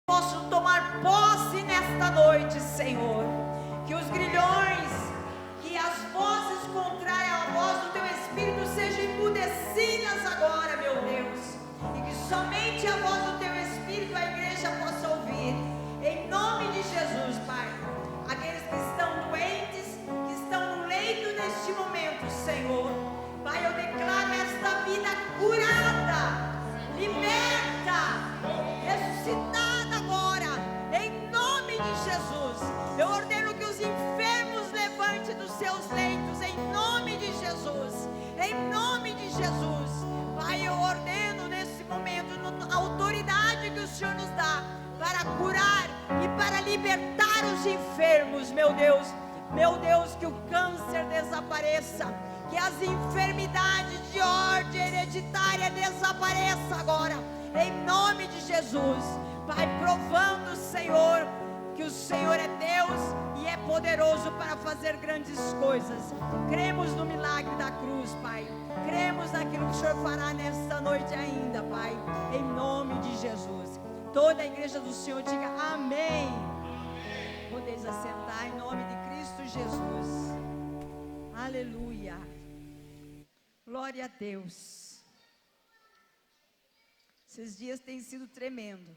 possam tomar posse nesta noite, Senhor. Que os grilhões, que as vozes contrárias à voz do Teu Espírito sejam emudecidas agora, meu Deus. E que somente a voz do Teu Espírito a igreja possa ouvir. Em nome de Jesus, Pai. Aqueles que estão doentes, que estão no leito neste momento, Senhor. Pai, eu declaro esta vida curada, liberta, ressuscitada agora, em nome de Jesus. Eu ordeno que os enfermos levantem dos seus leitos, em nome de Jesus, em nome de Jesus. Pai, eu ordeno nesse momento, a autoridade que o Senhor nos dá, para curar e para libertar os enfermos, meu Deus, que o câncer desapareça, que as enfermidades de ordem hereditária desapareça agora, em nome de Jesus. Pai, provando, Senhor, que o Senhor é Deus e é poderoso para fazer grandes coisas. Cremos no milagre da cruz, Pai. Cremos naquilo que o Senhor fará nesta noite ainda, Pai, em nome de Jesus. Toda a igreja do Senhor diga amém. Podeis assentar em nome de Cristo Jesus. Aleluia. Glória a Deus. Esses dias têm sido tremendo.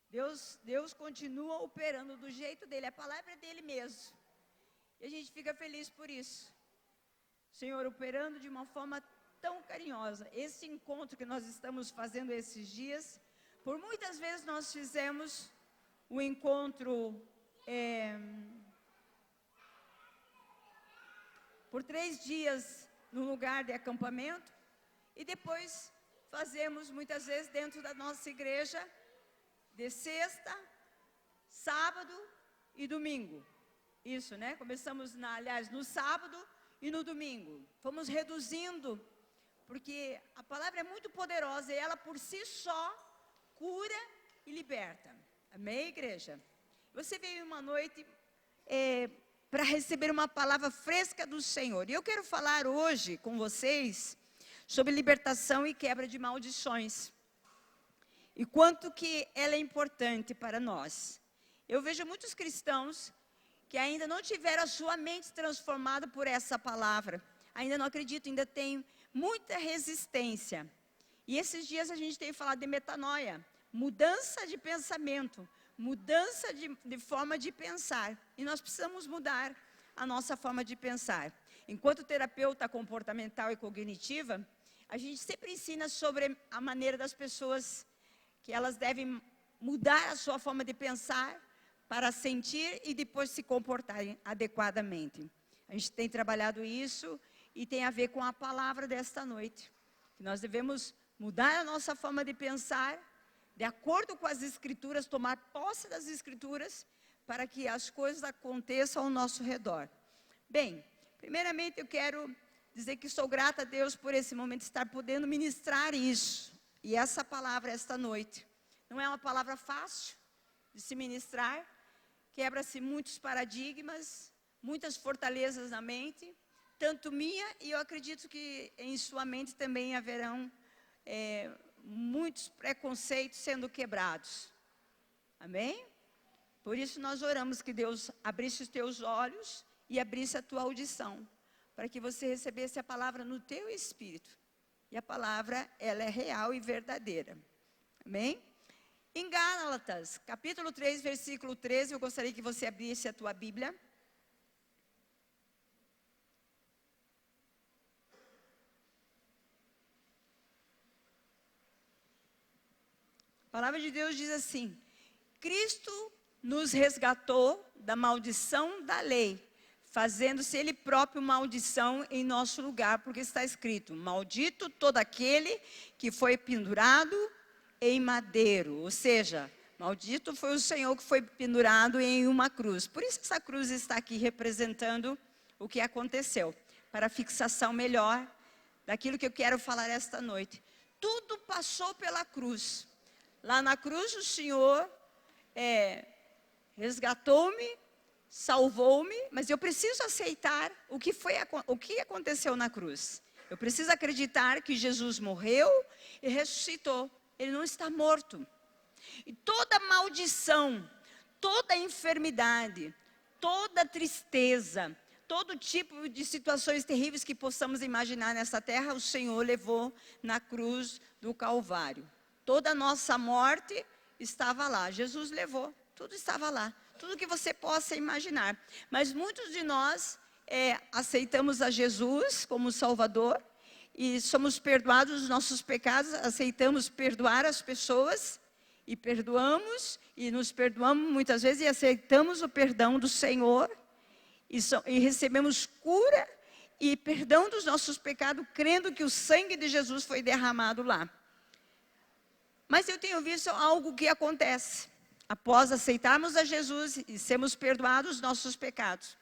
Deus continua operando do jeito dele. A palavra é dele mesmo. E a gente fica feliz por isso. Senhor, operando de uma forma tão carinhosa. Esse encontro que nós estamos fazendo esses dias, por muitas vezes nós fizemos o encontro por 3 dias no lugar de acampamento, e depois fazemos muitas vezes dentro da nossa igreja, de sexta, sábado e domingo. Isso, né? Começamos, no sábado e no domingo. Fomos reduzindo, porque a palavra é muito poderosa e ela por si só cura e liberta. Amém, igreja? Você veio uma noite para receber uma palavra fresca do Senhor. E eu quero falar hoje com vocês sobre libertação e quebra de maldições. E quanto que ela é importante para nós. Eu vejo muitos cristãos que ainda não tiveram a sua mente transformada por essa palavra. Ainda não acreditam, ainda tem muita resistência. E esses dias a gente tem falado de metanoia, mudança de pensamento, mudança de forma de pensar. E nós precisamos mudar a nossa forma de pensar. Enquanto terapeuta comportamental e cognitiva, a gente sempre ensina sobre a maneira das pessoas que elas devem mudar a sua forma de pensar para sentir e depois se comportarem adequadamente. A gente tem trabalhado isso e tem a ver com a palavra desta noite. Nós devemos mudar a nossa forma de pensar, de acordo com as Escrituras, tomar posse das Escrituras, para que as coisas aconteçam ao nosso redor. Bem, primeiramente eu quero dizer que sou grata a Deus por esse momento, estar podendo ministrar isso. E essa palavra esta noite, não é uma palavra fácil de se ministrar, quebra-se muitos paradigmas, muitas fortalezas na mente, tanto minha, e eu acredito que em sua mente também haverão muitos preconceitos sendo quebrados. Amém? Por isso nós oramos que Deus abrisse os teus olhos e abrisse a tua audição, para que você recebesse a palavra no teu espírito. E a palavra, ela é real e verdadeira. Amém? Em Gálatas, capítulo 3, versículo 13, eu gostaria que você abrisse a tua Bíblia. A palavra de Deus diz assim: Cristo nos resgatou da maldição da lei, fazendo-se Ele próprio maldição em nosso lugar, porque está escrito: maldito todo aquele que foi pendurado em madeiro. Ou seja, maldito foi o Senhor que foi pendurado em uma cruz. Por isso essa cruz está aqui representando o que aconteceu, para fixação melhor daquilo que eu quero falar esta noite. Tudo passou pela cruz. Lá na cruz o Senhor resgatou-me, salvou-me, mas eu preciso aceitar o que aconteceu na cruz. Eu preciso acreditar que Jesus morreu e ressuscitou. Ele não está morto. E toda maldição, toda enfermidade, toda tristeza, todo tipo de situações terríveis que possamos imaginar nessa terra, o Senhor levou na cruz do Calvário. Toda a nossa morte estava lá, Jesus levou, tudo estava lá, tudo que você possa imaginar. Mas muitos de nós aceitamos a Jesus como Salvador e somos perdoados dos nossos pecados, aceitamos perdoar as pessoas e perdoamos e nos perdoamos muitas vezes e aceitamos o perdão do Senhor e recebemos cura e perdão dos nossos pecados, crendo que o sangue de Jesus foi derramado lá. Mas eu tenho visto algo que acontece após aceitarmos a Jesus e sermos perdoados dos nossos pecados.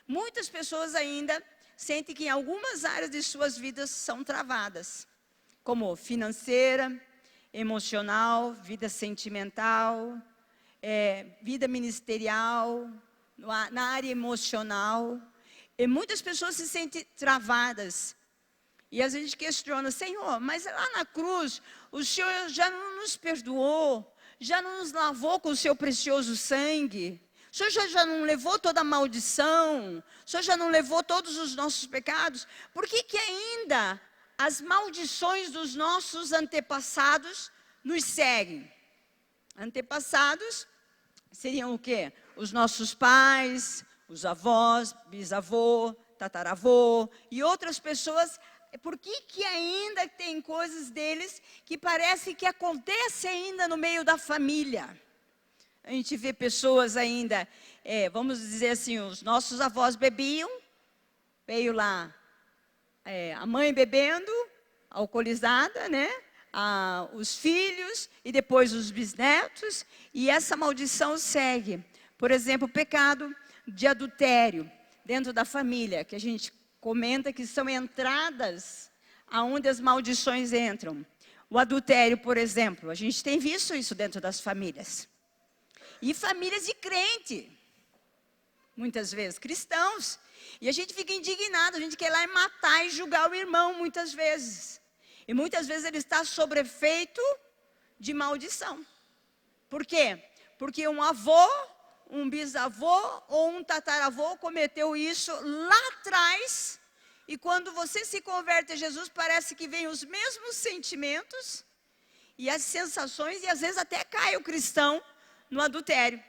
Muitas pessoas ainda sentem que em algumas áreas de suas vidas são travadas, como financeira, emocional, vida sentimental, vida ministerial, na área emocional. E muitas pessoas se sentem travadas. E às vezes questiona, Senhor, mas lá na cruz, o Senhor já não nos perdoou, já não nos lavou com o seu precioso sangue. O Senhor já não levou toda a maldição, o Senhor já não levou todos os nossos pecados. Por que ainda as maldições dos nossos antepassados nos seguem? Antepassados seriam o quê? Os nossos pais, os avós, bisavô, tataravô e outras pessoas. Por que ainda tem coisas deles que parece que acontece ainda no meio da família? A gente vê pessoas ainda, vamos dizer assim, os nossos avós bebiam, veio lá a mãe bebendo, alcoolizada, né? Os filhos e depois os bisnetos, e essa maldição segue. Por exemplo, o pecado de adultério dentro da família, que a gente comenta que são entradas aonde as maldições entram. O adultério, por exemplo, a gente tem visto isso dentro das famílias. E famílias de crente, muitas vezes cristãos. E a gente fica indignado, a gente quer ir lá e matar e julgar o irmão muitas vezes. E muitas vezes ele está sob efeito de maldição. Por quê? Porque um avô, um bisavô ou um tataravô cometeu isso lá atrás. E quando você se converte a Jesus, parece que vem os mesmos sentimentos e as sensações, e às vezes até cai o cristão no adultério.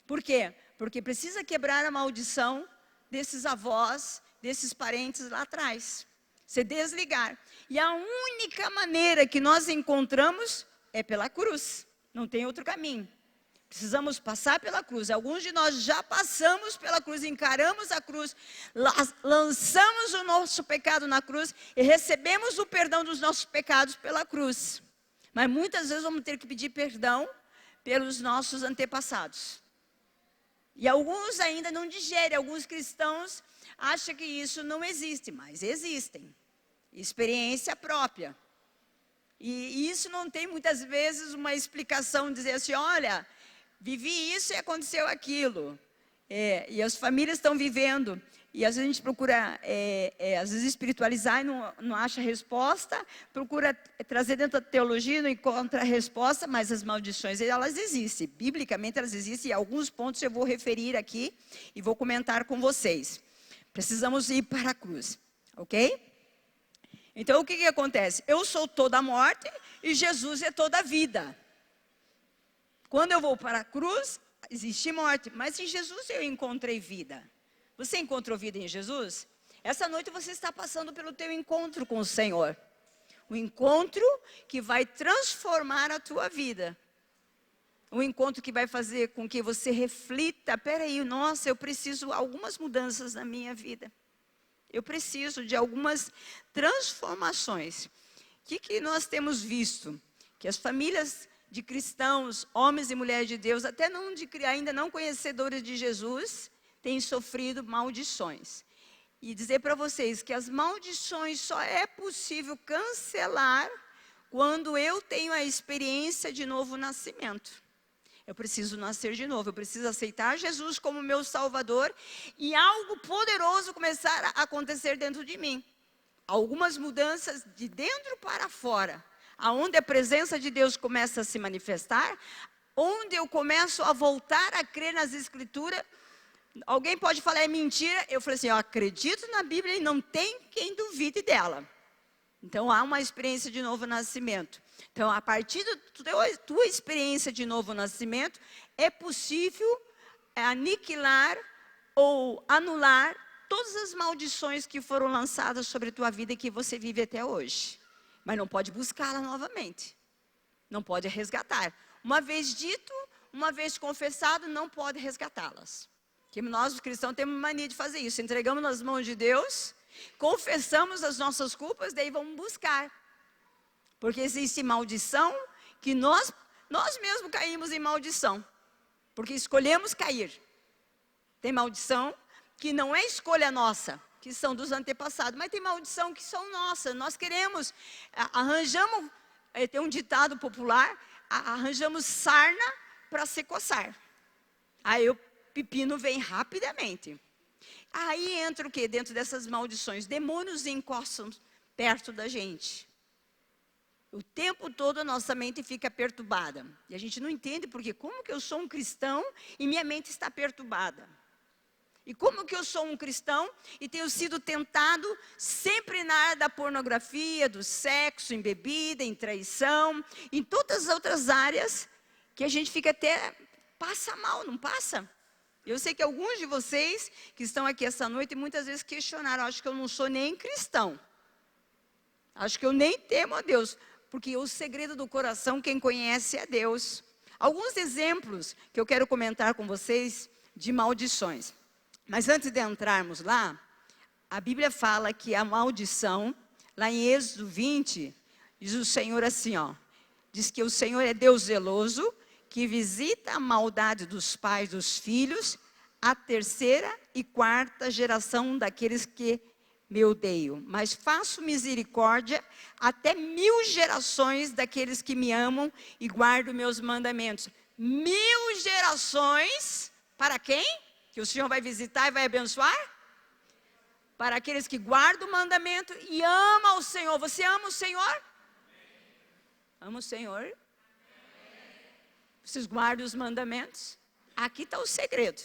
Por quê? Porque precisa quebrar a maldição desses avós, desses parentes lá atrás. Se desligar. E a única maneira que nós encontramos é pela cruz. Não tem outro caminho. Precisamos passar pela cruz. Alguns de nós já passamos pela cruz, encaramos a cruz, lançamos o nosso pecado na cruz e recebemos o perdão dos nossos pecados pela cruz. Mas muitas vezes vamos ter que pedir perdão pelos nossos antepassados. E alguns ainda não digerem, alguns cristãos acham que isso não existe, mas existem. Experiência própria. E isso não tem muitas vezes uma explicação, dizer assim, olha, vivi isso e aconteceu aquilo. E as famílias estão vivendo. E às vezes a gente procura, às vezes espiritualizar e não acha resposta. Procura trazer dentro da teologia e não encontra resposta. Mas as maldições, elas existem. Biblicamente elas existem. E alguns pontos eu vou referir aqui e vou comentar com vocês. Precisamos ir para a cruz. Ok? Então o que acontece? Eu sou toda a morte e Jesus é toda a vida. Quando eu vou para a cruz, existe morte. Mas em Jesus eu encontrei vida. Você encontrou vida em Jesus? Essa noite você está passando pelo teu encontro com o Senhor. Um encontro que vai transformar a tua vida. Um encontro que vai fazer com que você reflita, peraí, nossa, eu preciso de algumas mudanças na minha vida. Eu preciso de algumas transformações. O que nós temos visto? Que as famílias de cristãos, homens e mulheres de Deus, até ainda não conhecedores de Jesus, têm sofrido maldições. E dizer para vocês que as maldições só é possível cancelar quando eu tenho a experiência de novo nascimento. Eu preciso nascer de novo, eu preciso aceitar Jesus como meu Salvador e algo poderoso começar a acontecer dentro de mim. Algumas mudanças de dentro para fora. aonde a presença de Deus começa a se manifestar, onde eu começo a voltar a crer nas Escrituras. Alguém pode falar, é mentira. Eu falei assim, eu acredito na Bíblia e não tem quem duvide dela. Então, há uma experiência de novo nascimento. Então, a partir da tua experiência de novo nascimento, é possível aniquilar ou anular todas as maldições que foram lançadas sobre a tua vida e que você vive até hoje. Mas não pode buscá-la novamente. Não pode resgatar. Uma vez dito, uma vez confessado, não pode resgatá-las. Que nós, os cristãos, temos mania de fazer isso. Entregamos nas mãos de Deus, confessamos as nossas culpas, daí vamos buscar. Porque existe maldição que nós mesmos caímos em maldição. Porque escolhemos cair. Tem maldição que não é escolha nossa, que são dos antepassados. Mas tem maldição que são nossas. Nós queremos, arranjamos, tem um ditado popular, arranjamos sarna para se coçar. Aí o pepino vem rapidamente. Aí entra o quê? Dentro dessas maldições. Demônios encostam perto da gente. O tempo todo a nossa mente fica perturbada. E a gente não entende porque como que eu sou um cristão e minha mente está perturbada? E como que eu sou um cristão e tenho sido tentado sempre na área da pornografia, do sexo, em bebida, em traição, em todas as outras áreas que a gente fica até, passa mal, não passa? Eu sei que alguns de vocês que estão aqui essa noite muitas vezes questionaram, acho que eu não sou nem cristão. Acho que eu nem temo a Deus, porque o segredo do coração, quem conhece é Deus. Alguns exemplos que eu quero comentar com vocês de maldições. Mas antes de entrarmos lá, a Bíblia fala que a maldição, lá em Êxodo 20, diz o Senhor assim, ó. Diz que o Senhor é Deus zeloso, que visita a maldade dos pais dos filhos, a terceira e quarta geração daqueles que me odeiam. Mas faço misericórdia até 1000 gerações daqueles que me amam e guardam meus mandamentos. 1000 gerações, para quem? Que o Senhor vai visitar e vai abençoar? Para aqueles que guardam o mandamento e amam o Senhor. Você ama o Senhor? Ama o Senhor? Vocês guardam os mandamentos? Aqui está o segredo.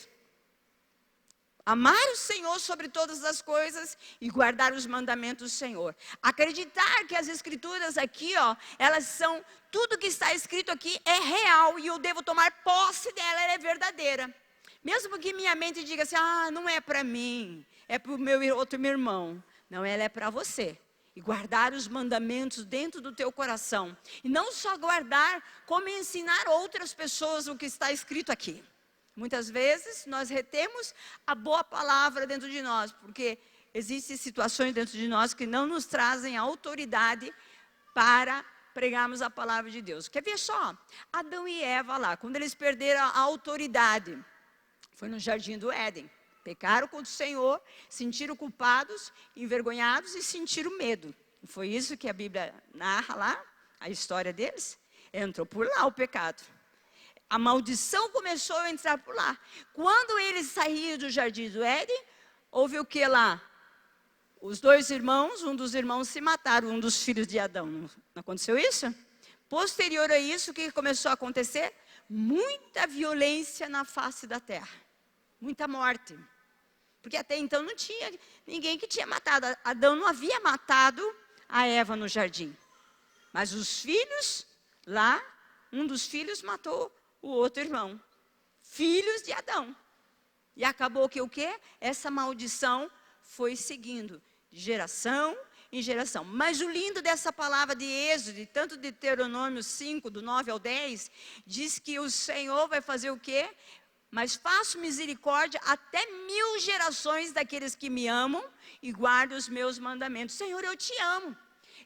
Amar o Senhor sobre todas as coisas e guardar os mandamentos do Senhor. Acreditar que as Escrituras aqui, ó, elas são, tudo que está escrito aqui é real e eu devo tomar posse dela, ela é verdadeira. Mesmo que minha mente diga assim, não é para mim, é para o meu irmão. Não, ela é para você. E guardar os mandamentos dentro do teu coração. E não só guardar, como ensinar outras pessoas o que está escrito aqui. Muitas vezes nós retemos a boa palavra dentro de nós, porque existem situações dentro de nós que não nos trazem autoridade para pregarmos a palavra de Deus. Quer ver só? Adão e Eva lá, quando eles perderam a autoridade, foi no jardim do Éden. Pecaram contra o Senhor, sentiram culpados, envergonhados e sentiram medo. Foi isso que a Bíblia narra lá, a história deles. Entrou por lá o pecado. A maldição começou a entrar por lá. Quando eles saíram do jardim do Éden, houve o que lá? Os dois irmãos, um dos irmãos se mataram, um dos filhos de Adão. Não aconteceu isso? Posterior a isso, o que começou a acontecer? Muita violência na face da terra. Muita morte. Porque até então não tinha ninguém que tinha matado. Adão não havia matado a Eva no jardim. Mas os filhos, lá, um dos filhos matou o outro irmão. Filhos de Adão. E acabou que o quê? Essa maldição foi seguindo de geração em geração. Mas o lindo dessa palavra de Êxodo, tanto de Deuteronômio 5, do 9 ao 10, diz que o Senhor vai fazer o quê? Mas faço misericórdia até 1000 gerações daqueles que me amam e guardam os meus mandamentos. Senhor, eu te amo.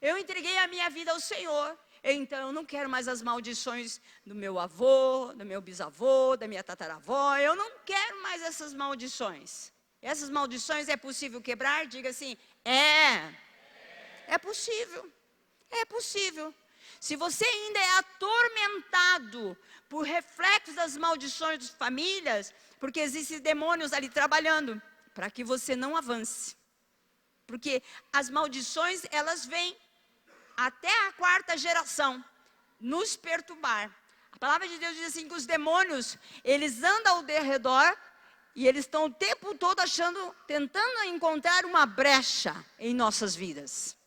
Eu entreguei a minha vida ao Senhor. Então, eu não quero mais as maldições do meu avô, do meu bisavô, da minha tataravó. Eu não quero mais essas maldições. Essas maldições é possível quebrar? Diga assim, é possível. É possível. Se você ainda é atormentado por reflexos das maldições das famílias, porque existem demônios ali trabalhando, para que você não avance. Porque as maldições, elas vêm. até a quarta geração, nos perturbar. A palavra de Deus diz assim, que os demônios, eles andam ao redor, e eles estão o tempo todo tentando encontrar uma brecha em nossas vidas.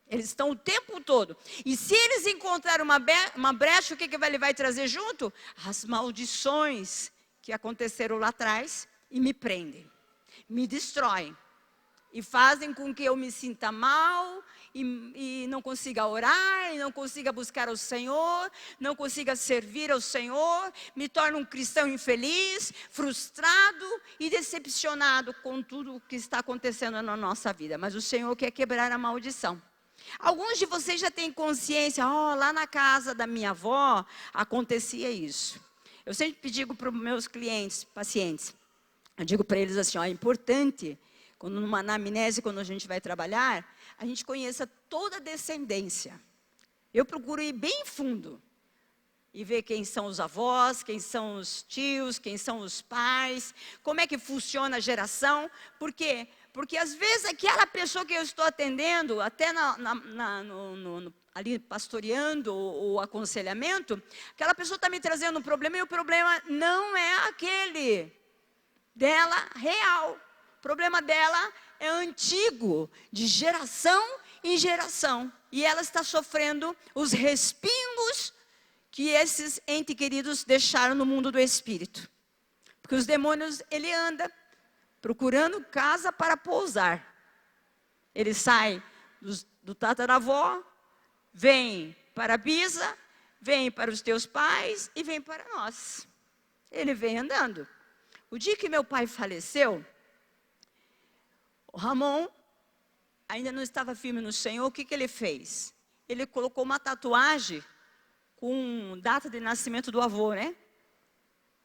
Eles estão o tempo todo. E se eles encontrarem uma brecha, o que ele vai trazer junto? As maldições que aconteceram lá atrás e me prendem, me destroem. E fazem com que eu me sinta mal, e não consiga orar, e não consiga buscar ao Senhor, não consiga servir ao Senhor, me torne um cristão infeliz, frustrado e decepcionado com tudo o que está acontecendo na nossa vida. Mas o Senhor quer quebrar a maldição. Alguns de vocês já têm consciência, lá na casa da minha avó acontecia isso. Eu sempre digo para os meus clientes, pacientes, eu digo para eles assim, é importante, quando numa anamnese, quando a gente vai trabalhar, a gente conheça toda a descendência. Eu procuro ir bem fundo e ver quem são os avós, quem são os tios, quem são os pais, como é que funciona a geração. Por quê? Porque às vezes aquela pessoa que eu estou atendendo, até ali pastoreando o aconselhamento, aquela pessoa está me trazendo um problema e o problema não é aquele dela real. O problema dela é antigo, de geração em geração. E ela está sofrendo os respingos que esses entes queridos deixaram no mundo do espírito. Porque os demônios, ele anda procurando casa para pousar. Ele sai do tataravó, vem para a bisa, vem para os teus pais e vem para nós. Ele vem andando. O dia que meu pai faleceu, o Ramon ainda não estava firme no Senhor. O que ele fez? Ele colocou uma tatuagem com data de nascimento do avô, né?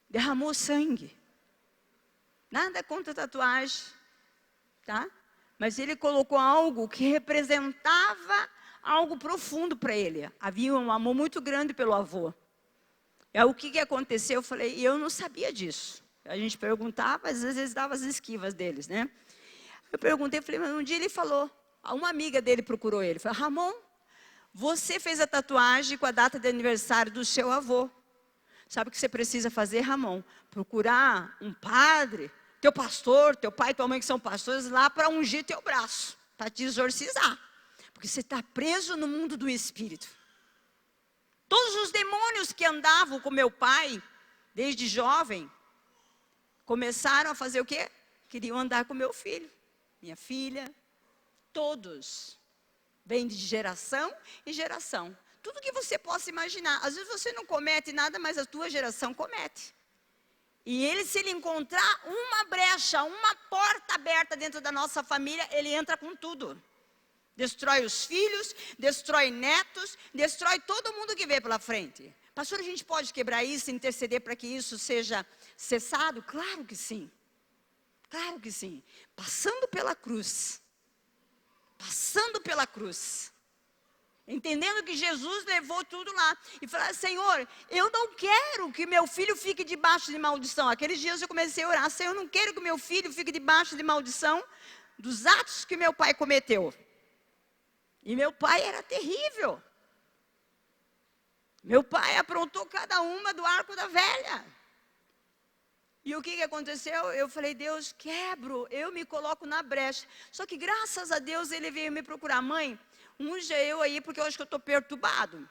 Derramou sangue. Nada contra tatuagem, tá? Mas ele colocou algo que representava algo profundo para ele. Havia um amor muito grande pelo avô. O que aconteceu? Eu falei, eu não sabia disso. A gente perguntava, às vezes dava as esquivas deles, né? Eu perguntei, falei, mas um dia ele falou, uma amiga dele procurou ele, falou, Ramon, você fez a tatuagem com a data de aniversário do seu avô. Sabe o que você precisa fazer, Ramon? Procurar um padre, teu pastor, teu pai e tua mãe que são pastores, lá para ungir teu braço, para te exorcizar. Porque você está preso no mundo do espírito. Todos os demônios que andavam com meu pai, desde jovem, começaram a fazer o quê? Queriam andar com meu filho. Minha filha, todos, vêm de geração em geração. Tudo que você possa imaginar. Às vezes você não comete nada, mas a tua geração comete. E ele, se ele encontrar uma brecha, uma porta aberta dentro da nossa família, ele entra com tudo. Destrói os filhos, destrói netos, destrói todo mundo que vê pela frente. Pastor, a gente pode quebrar isso, interceder para que isso seja cessado? Claro que sim. Claro que sim. Passando pela cruz. Passando pela cruz. Entendendo que Jesus levou tudo lá. E falar, Senhor, eu não quero que meu filho fique debaixo de maldição. Aqueles dias eu comecei a orar, Senhor, eu não quero que meu filho fique debaixo de maldição dos atos que meu pai cometeu. E meu pai era terrível. Meu pai aprontou cada uma do arco da velha. E o que aconteceu? Eu falei, Deus, quebro, eu me coloco na brecha. Só que graças a Deus ele veio me procurar. Mãe, unja eu aí porque eu acho que eu estou perturbado.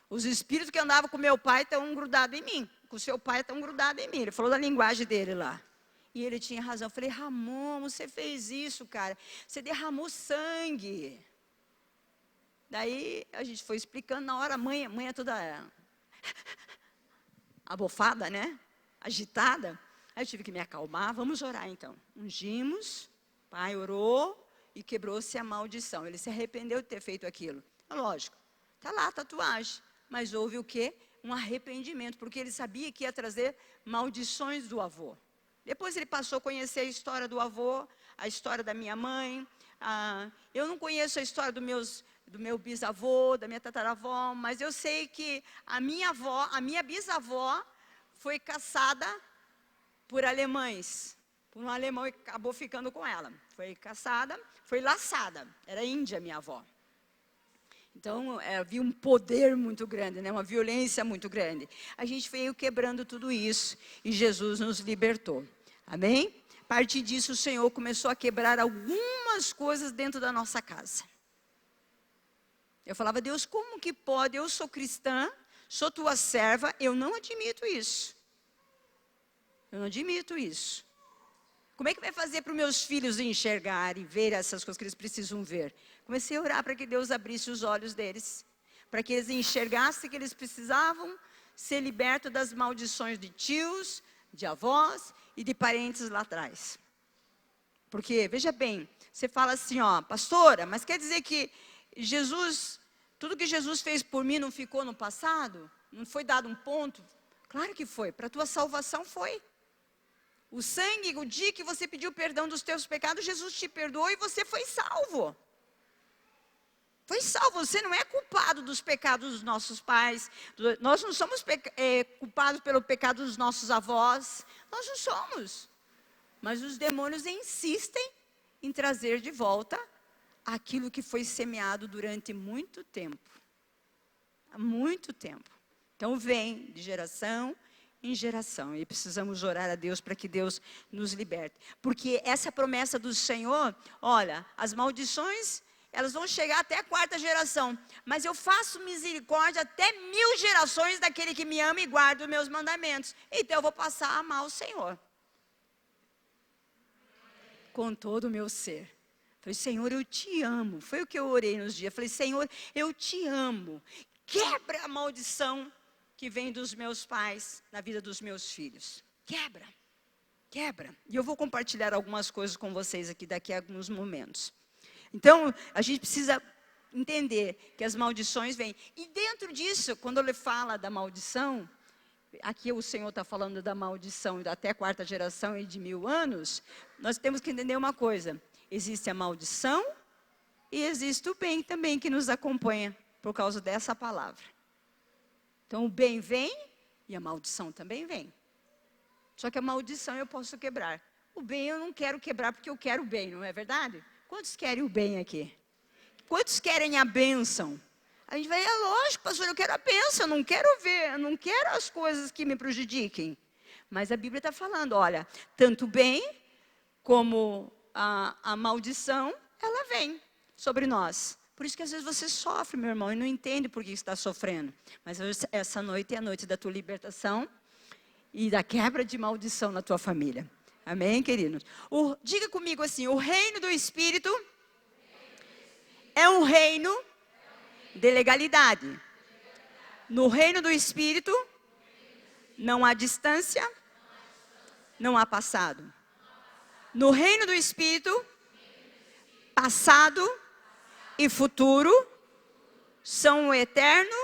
Os espíritos que andavam com meu pai estão grudados em mim. Com o seu pai estão grudados em mim. Ele falou da linguagem dele lá. E ele tinha razão. Eu falei, Ramon, você fez isso, cara. Você derramou sangue. Daí a gente foi explicando na hora. A mãe é toda abofada, né? Agitada. Aí eu tive que me acalmar. Vamos orar então. Ungimos, o pai orou e quebrou-se a maldição. Ele se arrependeu de ter feito aquilo. Lógico, está lá a tatuagem. Mas houve o quê? Um arrependimento, porque ele sabia que ia trazer maldições do avô. Depois ele passou a conhecer a história do avô, a história da minha mãe. Eu não conheço a história do meu bisavô, da minha tataravó, mas eu sei que a minha bisavó, foi caçada por alemães, por um alemão e acabou ficando com ela. Foi caçada, foi laçada, era índia minha avó. Então, havia um poder muito grande, né? Uma violência muito grande. A gente veio quebrando tudo isso e Jesus nos libertou. Amém? A partir disso, o Senhor começou a quebrar algumas coisas dentro da nossa casa. Eu falava, Deus, como que pode? Eu sou cristã, sou tua serva, eu não admito isso. Eu não admito isso. Como é que vai fazer para os meus filhos enxergar e ver essas coisas que eles precisam ver? Comecei a orar para que Deus abrisse os olhos deles, para que eles enxergassem que eles precisavam ser libertos das maldições de tios, de avós e de parentes lá atrás. Porque, veja bem, você fala assim, ó, pastora, mas quer dizer que Jesus, tudo que Jesus fez por mim não ficou no passado? Não foi dado um ponto? Claro que foi, para a tua salvação foi. O sangue, o dia que você pediu perdão dos teus pecados, Jesus te perdoou e você foi salvo. Foi salvo, você não é culpado dos pecados dos nossos pais. Nós não somos culpados pelo pecado dos nossos avós. Nós não somos. Mas os demônios insistem em trazer de volta aquilo que foi semeado durante muito tempo. Há muito tempo. Então vem de geração em geração. E precisamos orar a Deus para que Deus nos liberte. Porque essa promessa do Senhor, olha, as maldições, elas vão chegar até a 4ª geração. Mas eu faço misericórdia até 1000 gerações daquele que me ama e guarda os meus mandamentos. Então eu vou passar a amar o Senhor. Com todo o meu ser. Falei, Senhor, eu te amo. Foi o que eu orei nos dias. Falei, Senhor, eu te amo. Quebra a maldição que vem dos meus pais na vida dos meus filhos. Quebra. Quebra. E eu vou compartilhar algumas coisas com vocês aqui daqui a alguns momentos. Então, a gente precisa entender que as maldições vêm. E dentro disso, quando ele fala da maldição, aqui o Senhor está falando da maldição até a 4ª geração e de 1000 anos, nós temos que entender uma coisa. Existe a maldição e existe o bem também que nos acompanha por causa dessa palavra. Então o bem vem e a maldição também vem. Só que a maldição eu posso quebrar. O bem eu não quero quebrar porque eu quero o bem, não é verdade? Quantos querem o bem aqui? Quantos querem a bênção? A gente vai, é lógico, pastor, eu quero a bênção, eu não quero ver, eu não quero as coisas que me prejudiquem. Mas a Bíblia está falando, olha, tanto o bem como a maldição, ela vem sobre nós. Por isso que às vezes você sofre, meu irmão, e não entende por que está sofrendo. Mas essa noite é a noite da tua libertação e da quebra de maldição na tua família. Amém, queridos? Diga comigo assim, o reino do Espírito é um reino de legalidade. No reino do Espírito não há distância, não há passado. No reino do Espírito, passado e futuro são o eterno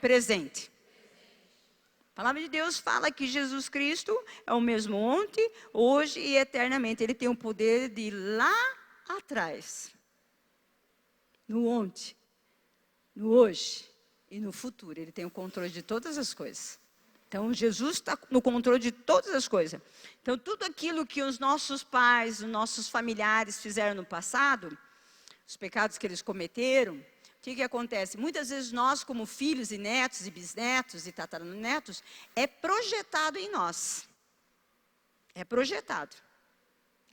presente. A palavra de Deus fala que Jesus Cristo é o mesmo ontem, hoje e eternamente. Ele tem o poder de ir lá atrás, no ontem, no hoje e no futuro. Ele tem o controle de todas as coisas. Então, Jesus está no controle de todas as coisas. Então, tudo aquilo que os nossos pais, os nossos familiares fizeram no passado, os pecados que eles cometeram, o que acontece? Muitas vezes nós, como filhos e netos e bisnetos e tataranetos, é projetado em nós. É projetado.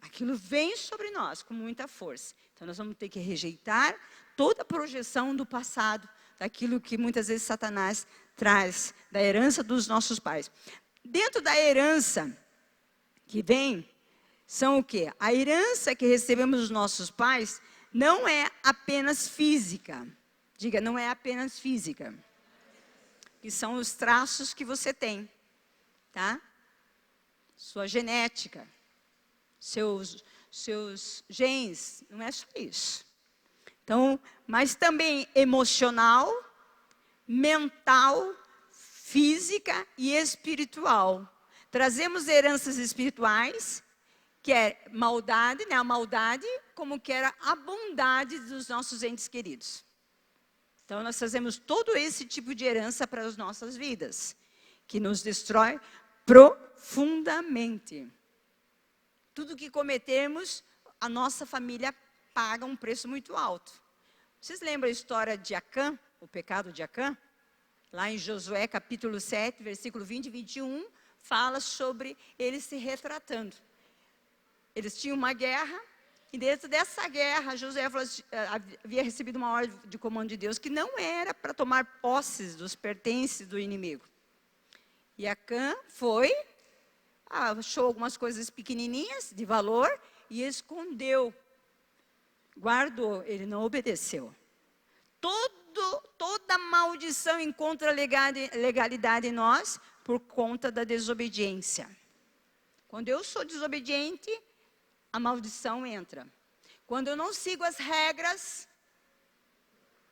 Aquilo vem sobre nós com muita força. Então, nós vamos ter que rejeitar toda a projeção do passado, daquilo que muitas vezes Satanás traz, da herança dos nossos pais. Dentro da herança que vem, são o quê? A herança que recebemos dos nossos pais não é apenas física. Diga, não é apenas física. Que são os traços que você tem, tá? Sua genética, seus genes, não é só isso. Então, mas também emocional, mental, física e espiritual. Trazemos heranças espirituais, que é maldade, né? A maldade, como que era a bondade dos nossos entes queridos. Então, nós trazemos todo esse tipo de herança para as nossas vidas, que nos destrói profundamente. Tudo que cometemos, a nossa família paga um preço muito alto. Vocês lembram a história de Acã, o pecado de Acã? Lá em Josué capítulo 7, versículo 20 e 21, fala sobre ele se retratando. Eles tinham uma guerra, e dentro dessa guerra, Josué havia recebido uma ordem de comando de Deus, que não era para tomar posses dos pertences do inimigo. E Acã foi, achou algumas coisas pequenininhas, de valor, e escondeu, guardou, ele não obedeceu. Toda maldição encontra legalidade em nós por conta da desobediência. Quando eu sou desobediente, a maldição entra. Quando eu não sigo as regras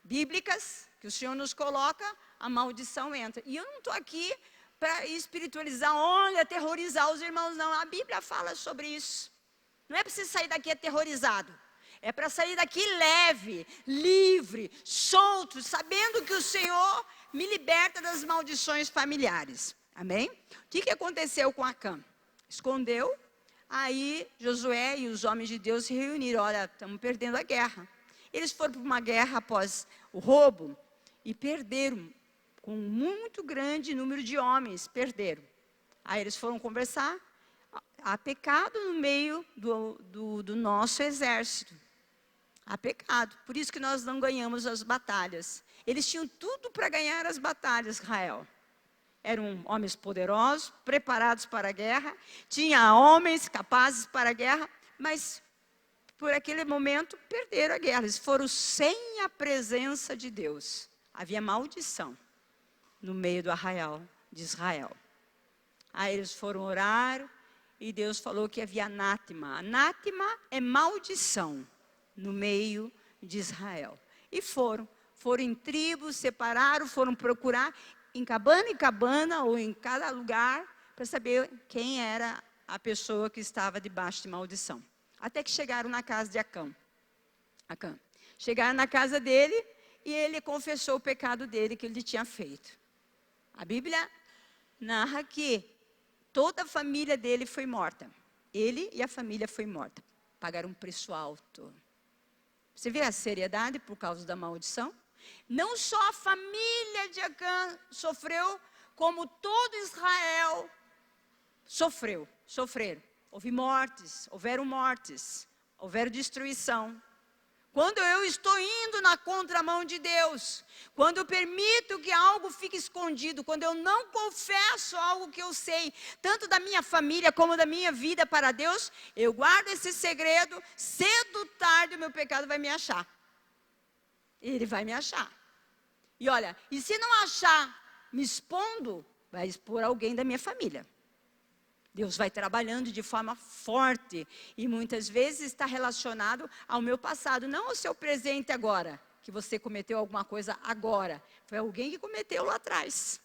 bíblicas que o Senhor nos coloca, a maldição entra. E eu não estou aqui para espiritualizar, olha, aterrorizar os irmãos, não. A Bíblia fala sobre isso. Não é para você sair daqui aterrorizado. É para sair daqui leve, livre, solto, sabendo que o Senhor me liberta das maldições familiares. Amém? O que aconteceu com Acã? Escondeu, aí Josué e os homens de Deus se reuniram. Olha, estamos perdendo a guerra. Eles foram para uma guerra após o roubo e perderam, com um muito grande número de homens, perderam. Aí eles foram conversar, há pecado no meio do nosso exército. Há pecado, por isso que nós não ganhamos as batalhas. Eles tinham tudo para ganhar as batalhas, Israel. Eram homens poderosos, preparados para a guerra, tinha homens capazes para a guerra, mas por aquele momento perderam a guerra. Eles foram sem a presença de Deus. Havia maldição no meio do arraial de Israel. Aí eles foram orar e Deus falou que havia anátema. Anátema é maldição no meio de Israel. E foram em tribos, separaram, foram procurar em cabana ou em cada lugar para saber quem era a pessoa que estava debaixo de maldição. Até que chegaram na casa de Acã. Chegaram na casa dele e ele confessou o pecado dele que ele tinha feito. A Bíblia narra que toda a família dele foi morta. Ele e a família foi morta. Pagaram um preço alto. Você vê a seriedade por causa da maldição? Não só a família de Acã sofreu, como todo Israel sofreram. Houveram mortes, houveram destruição. Quando eu estou indo na contramão de Deus, quando eu permito que algo fique escondido, quando eu não confesso algo que eu sei, tanto da minha família como da minha vida para Deus, eu guardo esse segredo, cedo ou tarde o meu pecado vai me achar. Ele vai me achar. E olha, e se não achar me expondo, vai expor alguém da minha família. Deus vai trabalhando de forma forte e muitas vezes está relacionado ao meu passado, não ao seu presente agora, que você cometeu alguma coisa agora. Foi alguém que cometeu lá atrás.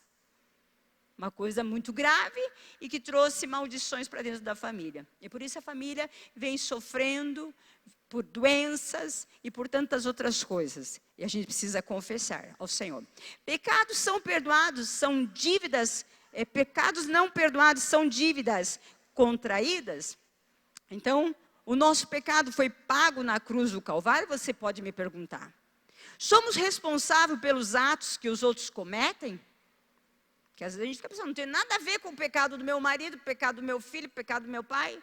Uma coisa muito grave e que trouxe maldições para dentro da família. E por isso a família vem sofrendo por doenças e por tantas outras coisas. E a gente precisa confessar ao Senhor. Pecados são perdoados, são dívidas. Pecados não perdoados são dívidas contraídas. Então, o nosso pecado foi pago na cruz do Calvário? Você pode me perguntar. Somos responsáveis pelos atos que os outros cometem? Que às vezes a gente fica pensando, não tem nada a ver com o pecado do meu marido, o pecado do meu filho, o pecado do meu pai.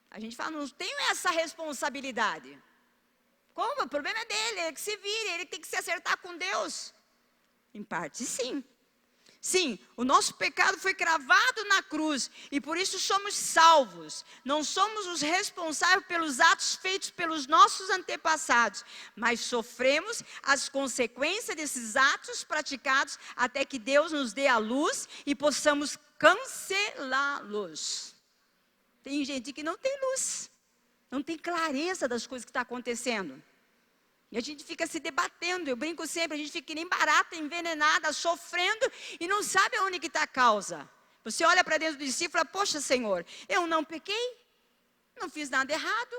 A gente fala, não tenho essa responsabilidade. Como? O problema é dele, ele que se vire, ele tem que se acertar com Deus. Em parte, sim. Sim, o nosso pecado foi cravado na cruz e por isso somos salvos. Não somos os responsáveis pelos atos feitos pelos nossos antepassados, mas sofremos as consequências desses atos praticados até que Deus nos dê a luz e possamos cancelá-los. Tem gente que não tem luz, não tem clareza das coisas que estão acontecendo. E a gente fica se debatendo, eu brinco sempre, a gente fica que nem barata envenenada, sofrendo e não sabe onde que está a causa. Você olha para dentro de si e fala, poxa Senhor, eu não pequei, não fiz nada errado,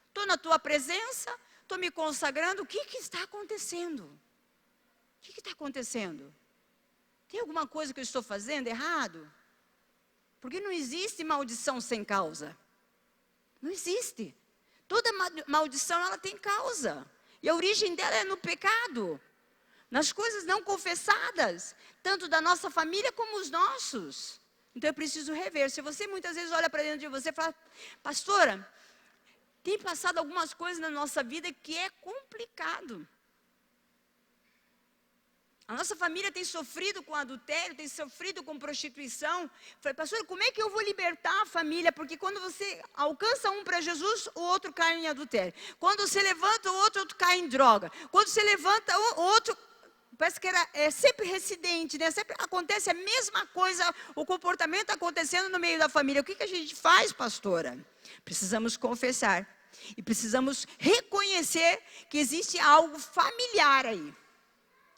estou na tua presença, estou me consagrando, o que está acontecendo? O que está acontecendo? Tem alguma coisa que eu estou fazendo errado? Porque não existe maldição sem causa. Não existe. Toda maldição ela tem causa. E a origem dela é no pecado, nas coisas não confessadas, tanto da nossa família como os nossos. Então eu preciso rever. Se você muitas vezes olha para dentro de você e fala, pastora, tem passado algumas coisas na nossa vida que é complicado. A nossa família tem sofrido com adultério, tem sofrido com prostituição. Falei, pastor, como é que eu vou libertar a família? Porque quando você alcança um para Jesus, o outro cai em adultério. Quando você levanta o outro cai em droga. Quando você levanta o outro, parece que é sempre recidente, né? Sempre acontece a mesma coisa, o comportamento acontecendo no meio da família. O que a gente faz, pastora? Precisamos confessar. E precisamos reconhecer que existe algo familiar aí.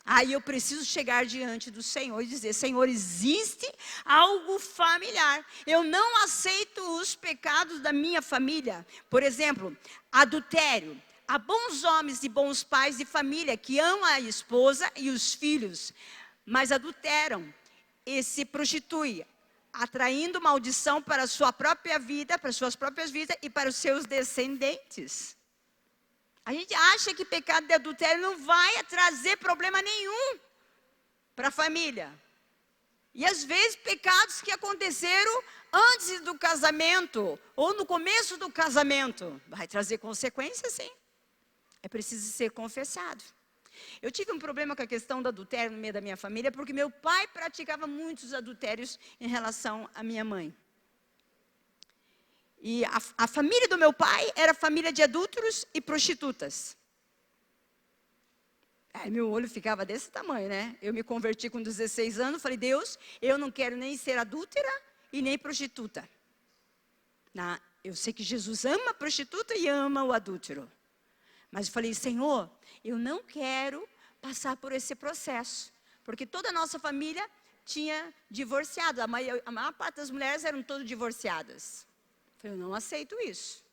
Aí eu preciso chegar diante do Senhor e dizer, Senhor, existe algo familiar. Eu não aceito os pecados da minha família. Por exemplo, adultério. Há bons homens e bons pais de família que amam a esposa e os filhos, mas adulteram e se prostituem, atraindo maldição para a sua própria vida, para as suas próprias vidas e para os seus descendentes. A gente acha que pecado de adultério não vai trazer problema nenhum para a família. E às vezes pecados que aconteceram antes do casamento, ou no começo do casamento, vai trazer consequências, sim. É preciso ser confessado. Eu tive um problema com a questão do adultério no meio da minha família, porque meu pai praticava muitos adultérios em relação à minha mãe. E a família do meu pai era família de adúlteros e prostitutas. Aí meu olho ficava desse tamanho, né? Eu me converti com 16 anos, falei, Deus, eu não quero nem ser adúltera e nem prostituta. Eu sei que Jesus ama a prostituta e ama o adúltero. Mas eu falei, Senhor, eu não quero passar por esse processo. Porque toda a nossa família tinha divorciado. A maior parte das mulheres eram todas divorciadas. Eu falei, eu não aceito isso.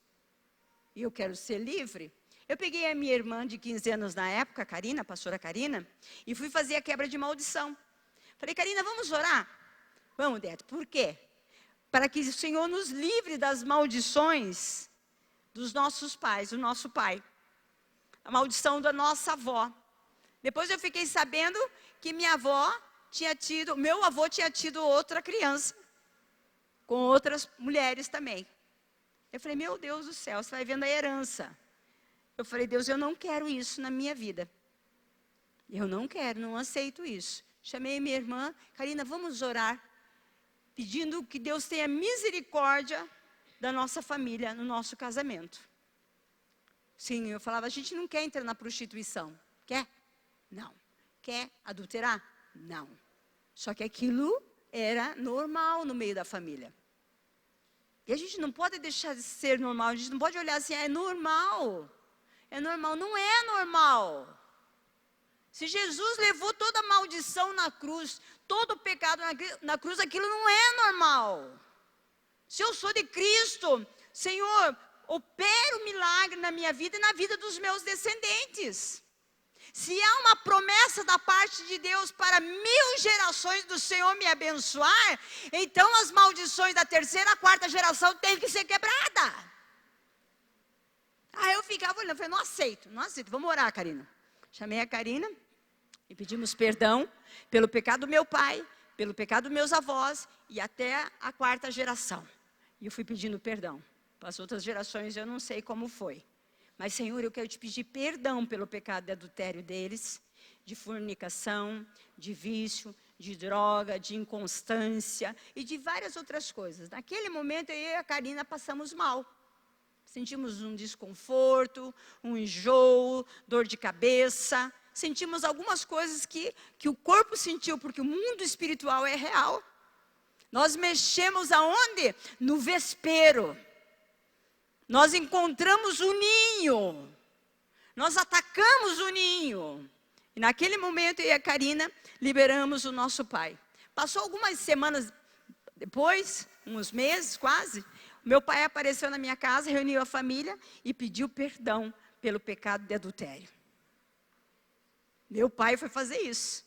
E eu quero ser livre. Eu peguei a minha irmã de 15 anos na época, a Karina, a pastora Karina, e fui fazer a quebra de maldição. Falei, Karina, vamos orar? Vamos, Deto. Por quê? Para que o Senhor nos livre das maldições dos nossos pais, do nosso pai. A maldição da nossa avó. Depois eu fiquei sabendo que meu avô tinha tido outra criança, com outras mulheres também. Eu falei, meu Deus do céu, você vai vendo a herança. Eu falei, Deus, eu não quero isso na minha vida. Eu não quero, não aceito isso. Chamei minha irmã, Karina, vamos orar, pedindo que Deus tenha misericórdia da nossa família, no nosso casamento. Sim, eu falava, a gente não quer entrar na prostituição. Quer? Não. Quer adulterar? Não. Só que aquilo era normal no meio da família. E a gente não pode deixar de ser normal, a gente não pode olhar assim, é normal. É normal, não é normal. Se Jesus levou toda a maldição na cruz, todo o pecado na cruz, aquilo não é normal. Se eu sou de Cristo, Senhor, opera um milagre na minha vida e na vida dos meus descendentes. Se há uma promessa da parte de Deus para 1000 gerações do Senhor me abençoar, então as maldições da 3ª, 4ª geração têm que ser quebradas. Aí eu ficava olhando, falei, não aceito, vamos orar, Karina. Chamei a Karina e pedimos perdão pelo pecado do meu pai, pelo pecado dos meus avós e até a 4ª geração. E eu fui pedindo perdão. Para as outras gerações eu não sei como foi. Mas, Senhor, eu quero te pedir perdão pelo pecado de adultério deles, de fornicação, de vício, de droga, de inconstância e de várias outras coisas. Naquele momento, eu e a Karina passamos mal. Sentimos um desconforto, um enjoo, dor de cabeça. Sentimos algumas coisas que o corpo sentiu, porque o mundo espiritual é real. Nós mexemos aonde? No vespeiro. Nós encontramos o ninho, nós atacamos o ninho. E naquele momento eu e a Karina liberamos o nosso pai. Passou algumas semanas depois, uns meses quase, meu pai apareceu na minha casa, reuniu a família e pediu perdão pelo pecado de adultério. Meu pai foi fazer isso.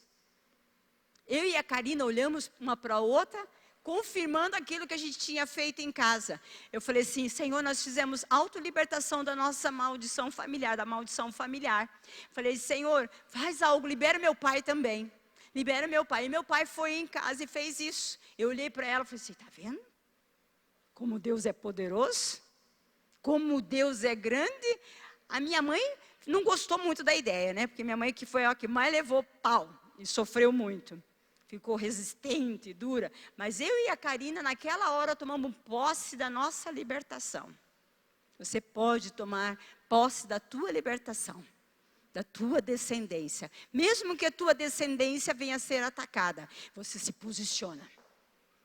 Eu e a Karina olhamos uma para a outra confirmando aquilo que a gente tinha feito em casa. Eu falei assim, Senhor, nós fizemos autolibertação da nossa maldição familiar, da maldição familiar. Falei, Senhor, faz algo, libera meu pai também. Libera meu pai. E meu pai foi em casa e fez isso. Eu olhei para ela e falei assim, tá vendo? Como Deus é poderoso? Como Deus é grande? A minha mãe não gostou muito da ideia, né? Porque minha mãe que foi a que mais levou pau e sofreu muito. Ficou resistente, dura. Mas eu e a Karina, naquela hora, tomamos posse da nossa libertação. Você pode tomar posse da tua libertação, da tua descendência. Mesmo que a tua descendência venha a ser atacada, você se posiciona.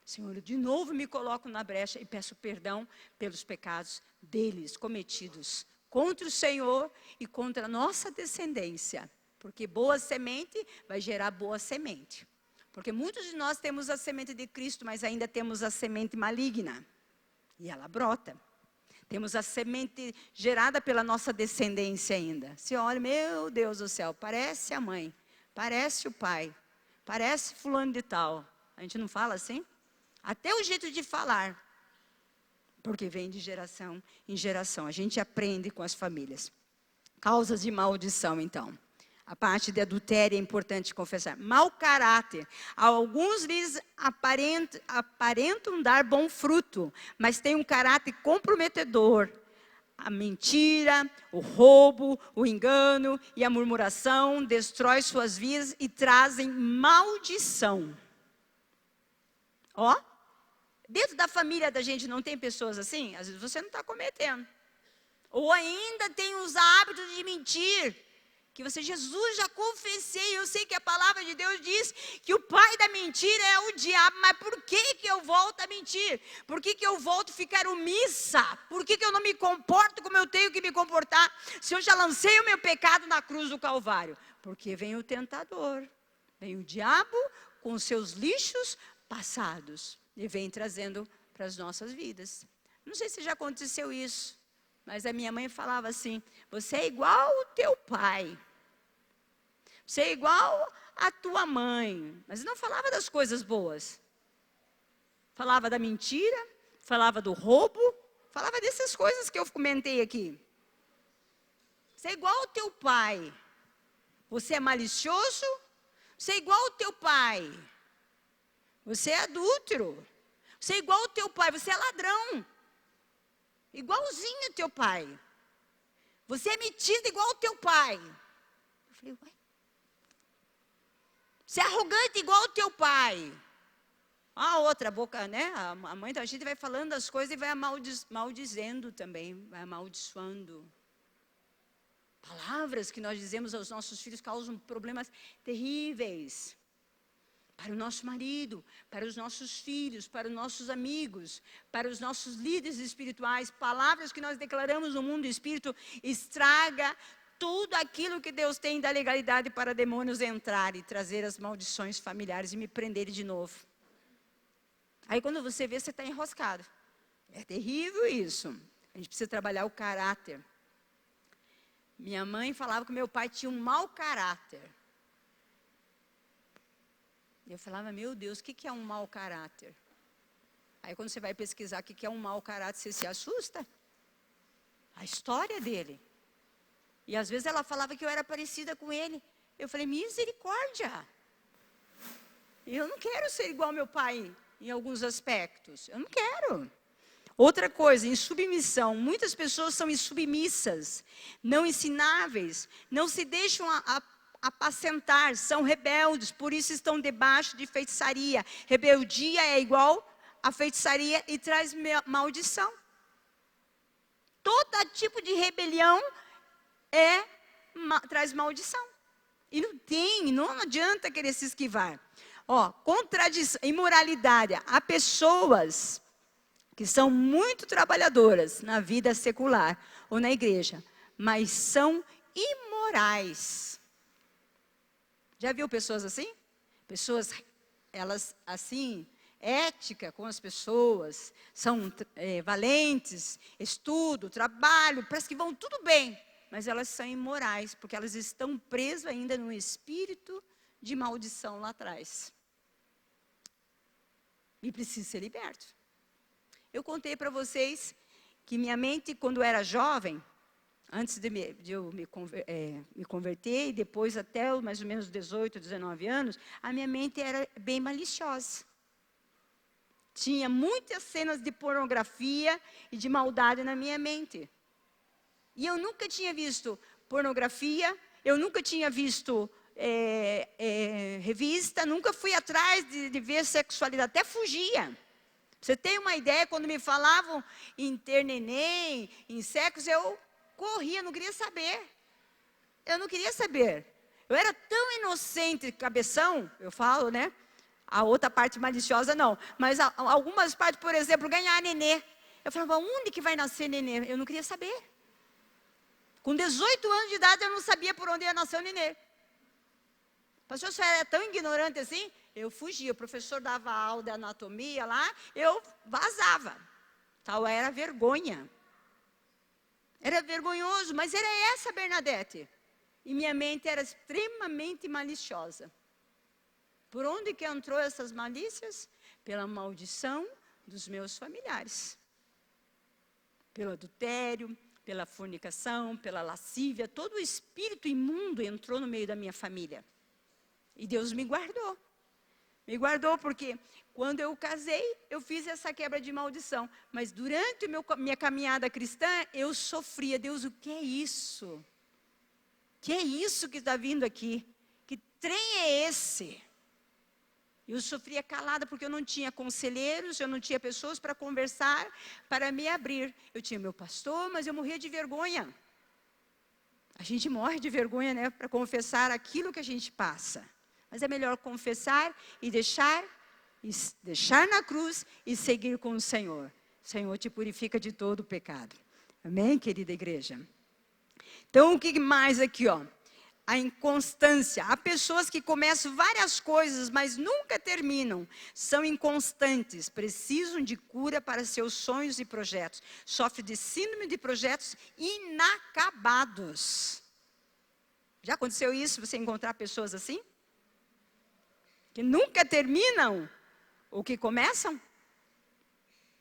Senhor, eu de novo me coloco na brecha e peço perdão pelos pecados deles cometidos contra o Senhor e contra a nossa descendência. Porque boa semente vai gerar boa semente. Porque muitos de nós temos a semente de Cristo, mas ainda temos a semente maligna. E ela brota. Temos a semente gerada pela nossa descendência ainda. Você olha, meu Deus do céu, parece a mãe, parece o pai, parece fulano de tal. A gente não fala assim? Até o jeito de falar. Porque vem de geração em geração. A gente aprende com as famílias. Causas de maldição, então. A parte de adultério é importante confessar. Mau caráter. Alguns lhes aparentam dar bom fruto, mas têm um caráter comprometedor. A mentira, o roubo, o engano e a murmuração destrói suas vidas e trazem maldição. Ó, dentro da família da gente não tem pessoas assim? Às vezes você não está cometendo. Ou ainda tem os hábitos de mentir. Que você, Jesus, já confessei, eu sei que a palavra de Deus diz que o pai da mentira é o diabo, mas por que eu volto a mentir? Por que eu volto a ficar omissa? Por que eu não me comporto como eu tenho que me comportar, se eu já lancei o meu pecado na cruz do Calvário? Porque vem o tentador, vem o diabo com os seus lixos passados e vem trazendo para as nossas vidas. Não sei se já aconteceu isso. Mas a minha mãe falava assim, você é igual o teu pai. Você é igual a tua mãe. Mas não falava das coisas boas. Falava da mentira, falava do roubo, falava dessas coisas que eu comentei aqui. Você é igual ao teu pai. Você é malicioso, você é igual ao teu pai. Você é adúltero. Você é igual ao teu pai, você é ladrão. Igualzinho ao teu pai. Você é metido igual ao teu pai. Eu falei, uai. Você é arrogante igual ao teu pai. A outra boca, né? A mãe da gente vai falando as coisas e vai maldizendo também. Vai amaldiçoando. Palavras que nós dizemos aos nossos filhos causam problemas terríveis. Para o nosso marido, para os nossos filhos, para os nossos amigos, para os nossos líderes espirituais. Palavras que nós declaramos no mundo do espírito estraga tudo aquilo que Deus tem da legalidade para demônios entrar e trazer as maldições familiares e me prenderem de novo. Aí quando você vê, você está enroscado. É terrível isso. A gente precisa trabalhar o caráter. Minha mãe falava que meu pai tinha um mau caráter. Eu falava, meu Deus, o que é um mau caráter? Aí quando você vai pesquisar o que é um mau caráter, você se assusta. A história dele. E às vezes ela falava que eu era parecida com ele. Eu falei, misericórdia. Eu não quero ser igual ao meu pai em alguns aspectos. Eu não quero. Outra coisa, insubmissão. Muitas pessoas são insubmissas, não ensináveis, não se deixam apacentar, são rebeldes, por isso estão debaixo de feitiçaria. Rebeldia é igual a feitiçaria e traz maldição. Todo tipo de rebelião traz maldição. E não adianta querer se esquivar. Contradição, imoralidade. Há pessoas que são muito trabalhadoras na vida secular ou na igreja, mas são imorais. Já viu pessoas assim? Pessoas, elas assim, ética com as pessoas, são valentes, estudo, trabalho, parece que vão tudo bem, mas elas são imorais, porque elas estão presas ainda no espírito de maldição lá atrás. e preciso ser liberto. Eu contei para vocês que minha mente, quando eu era jovem, antes de eu me converter, e depois até mais ou menos 18, 19 anos, a minha mente era bem maliciosa. Tinha muitas cenas de pornografia e de maldade na minha mente. E eu nunca tinha visto pornografia, eu nunca tinha visto revista, nunca fui atrás de ver sexualidade, até fugia. Você tem uma ideia, quando me falavam em ter neném, em sexo, eu corria, não queria saber. Eu não queria saber. Eu era tão inocente, cabeção, eu falo, né? A outra parte maliciosa não. Mas algumas partes, por exemplo, ganhar nenê. Eu falava, onde que vai nascer nenê? Eu não queria saber. Com 18 anos de idade, eu não sabia por onde ia nascer o nenê. Pastor, você era tão ignorante assim? Eu fugia. O professor dava aula de anatomia lá, eu vazava. Tal era vergonha. Era vergonhoso, mas era essa Bernadette. E minha mente era extremamente maliciosa. Por onde que entrou essas malícias? Pela maldição dos meus familiares. Pelo adultério, pela fornicação, pela lascívia. Todo o espírito imundo entrou no meio da minha família. E Deus me guardou. Me guardou porque quando eu casei, eu fiz essa quebra de maldição. Mas durante minha caminhada cristã, eu sofria. Deus, o que é isso? Que é isso que está vindo aqui? Que trem é esse? Eu sofria calada porque eu não tinha conselheiros, eu não tinha pessoas para conversar, para me abrir. Eu tinha meu pastor, mas eu morria de vergonha. A gente morre de vergonha, né, para confessar aquilo que a gente passa. Mas é melhor confessar e deixar na cruz e seguir com o Senhor. O Senhor te purifica de todo o pecado. Amém, querida igreja? Então, o que mais aqui, ó? A inconstância. Há pessoas que começam várias coisas, mas nunca terminam. São inconstantes, precisam de cura para seus sonhos e projetos. Sofrem de síndrome de projetos inacabados. Já aconteceu isso, você encontrar pessoas assim? Que nunca terminam o que começam?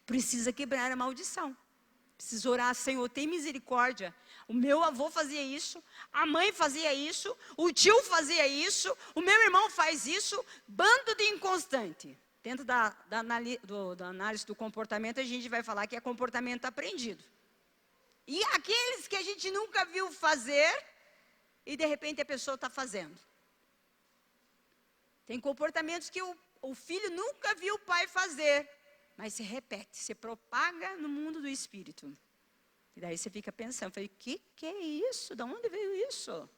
Precisa quebrar a maldição. Precisa orar, Senhor, tem misericórdia. O meu avô fazia isso, a mãe fazia isso, o tio fazia isso, o meu irmão faz isso. Bando de inconstante. Dentro da análise do comportamento, a gente vai falar que é comportamento aprendido. E aqueles que a gente nunca viu fazer, e de repente a pessoa está fazendo. Tem comportamentos que o filho nunca viu o pai fazer, mas se repete, se propaga no mundo do espírito. E daí você fica pensando, falei, que é isso? De onde veio isso?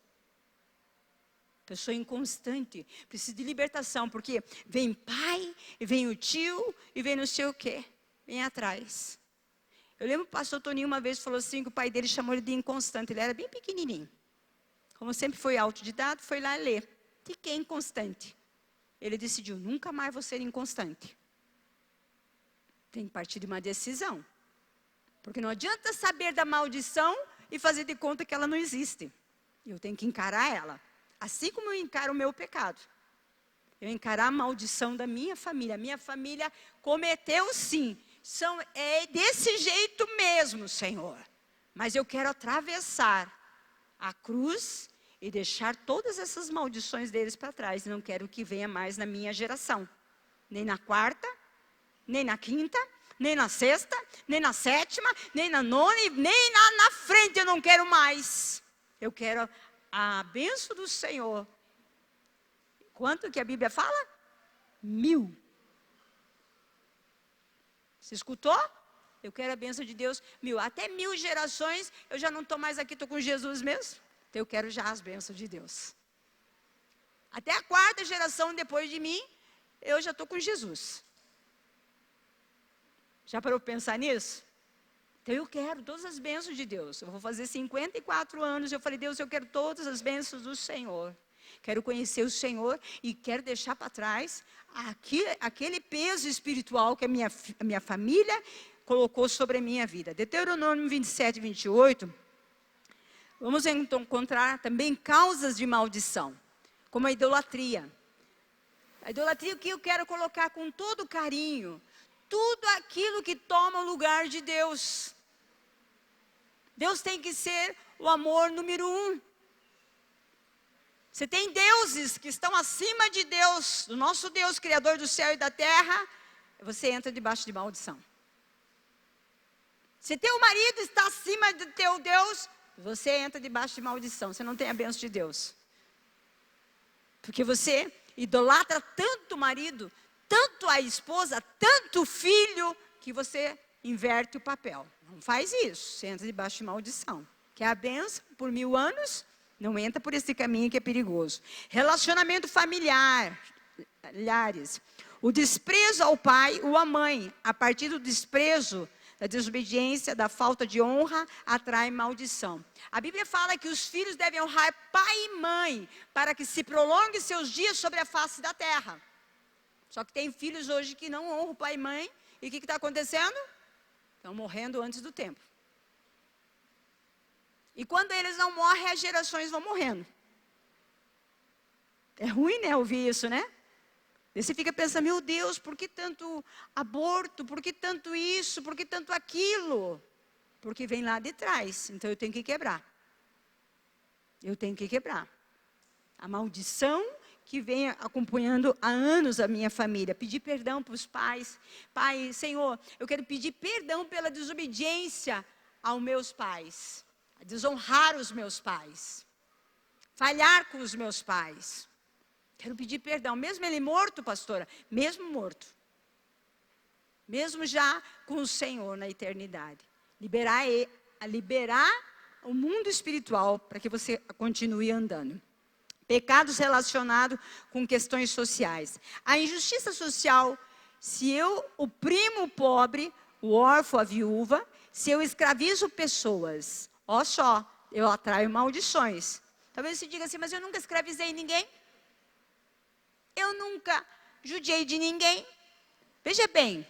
Pessoa inconstante, precisa de libertação, porque vem pai, e vem o tio, e vem não sei o quê, vem atrás. Eu lembro que o pastor Toninho uma vez falou assim, que o pai dele chamou ele de inconstante, ele era bem pequenininho. Como sempre foi autodidata, foi lá ler. O que é inconstante? Ele decidiu, nunca mais vou ser inconstante. Tem que partir de uma decisão. Porque não adianta saber da maldição e fazer de conta que ela não existe. Eu tenho que encarar ela. Assim como eu encaro o meu pecado. Eu encarar a maldição da minha família. A minha família cometeu sim. É desse jeito mesmo, Senhor. Mas eu quero atravessar a cruz e deixar todas essas maldições deles para trás. Não quero que venha mais na minha geração. Nem na quarta, nem na quinta, nem na sexta, nem na sétima, nem na nona, nem na frente eu não quero mais. Eu quero a bênção do Senhor. Quanto que a Bíblia fala? 1000. Você escutou? Eu quero a bênção de Deus 1000. Até 1000 gerações, eu já não estou mais aqui, estou com Jesus mesmo. Então eu quero já as bênçãos de Deus. Até a quarta geração depois de mim, eu já estou com Jesus. Já parou para pensar nisso? Então eu quero todas as bênçãos de Deus. Eu vou fazer 54 anos, eu falei, Deus, eu quero todas as bênçãos do Senhor. Quero conhecer o Senhor e quero deixar para trás aquele peso espiritual que a minha família colocou sobre a minha vida. Deuteronômio 27, 28, vamos então encontrar também causas de maldição, como a idolatria. A idolatria que eu quero colocar com todo carinho. Tudo aquilo que toma o lugar de Deus. Deus tem que ser o amor número 1. Você tem deuses que estão acima de Deus, do nosso Deus, Criador do céu e da terra, você entra debaixo de maldição. Se teu marido está acima do teu Deus, você entra debaixo de maldição. Você não tem a bênção de Deus. Porque você idolatra tanto o marido, tanto a esposa, tanto o filho, que você inverte o papel. Não faz isso, você entra debaixo de maldição. Quer a bênção por 1000 anos? Não entra por esse caminho que é perigoso. Relacionamento familiar, o desprezo ao pai ou à mãe, a partir do desprezo, da desobediência, da falta de honra, atrai maldição. A Bíblia fala que os filhos devem honrar pai e mãe, para que se prolongue seus dias sobre a face da terra. Só que tem filhos hoje que não honram pai e mãe, e o que está acontecendo? Estão morrendo antes do tempo. E quando eles não morrem, as gerações vão morrendo. É ruim, né, ouvir isso, né? E você fica pensando, meu Deus, por que tanto aborto? Por que tanto isso? Por que tanto aquilo? Porque vem lá de trás, então eu tenho que quebrar. Eu tenho que quebrar. A maldição que vem acompanhando há anos a minha família. Pedir perdão para os pais. Pai, Senhor, eu quero pedir perdão pela desobediência aos meus pais. Desonrar os meus pais, falhar com os meus pais. Quero pedir perdão, mesmo ele morto, pastora, mesmo morto, mesmo já com o Senhor na eternidade, liberar o mundo espiritual para que você continue andando. Pecados relacionados com questões sociais. A injustiça social, se eu oprimo o pobre, o órfão, a viúva, se eu escravizo pessoas, ó só, eu atraio maldições. Talvez você diga assim, mas eu nunca escravizei ninguém. Eu nunca judiei de ninguém. Veja bem.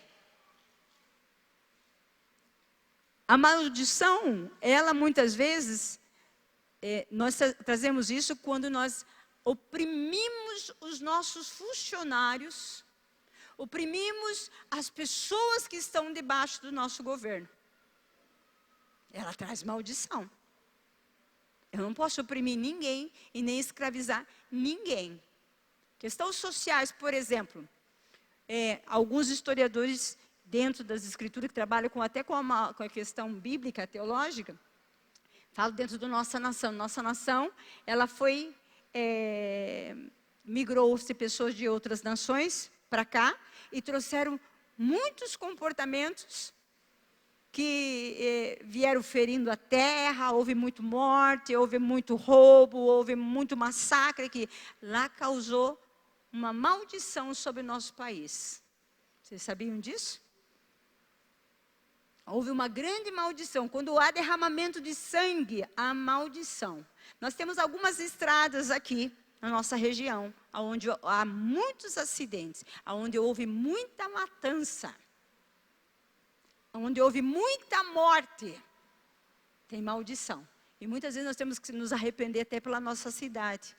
A maldição, ela muitas vezes, nós trazemos isso quando nós oprimimos os nossos funcionários, oprimimos as pessoas que estão debaixo do nosso governo. Ela traz maldição. Eu não posso oprimir ninguém e nem escravizar ninguém. Questões sociais, por exemplo, alguns historiadores dentro das escrituras que trabalham até com a questão bíblica, teológica, falam dentro da nossa nação. Nossa nação, ela migrou-se pessoas de outras nações para cá e trouxeram muitos comportamentos que vieram ferindo a terra, houve muito morte, houve muito roubo, houve muito massacre, que lá causou uma maldição sobre o nosso país. Vocês sabiam disso? Houve uma grande maldição. Quando há derramamento de sangue, há maldição. Nós temos algumas estradas aqui na nossa região, onde há muitos acidentes, onde houve muita matança, onde houve muita morte, tem maldição. E muitas vezes nós temos que nos arrepender até pela nossa cidade.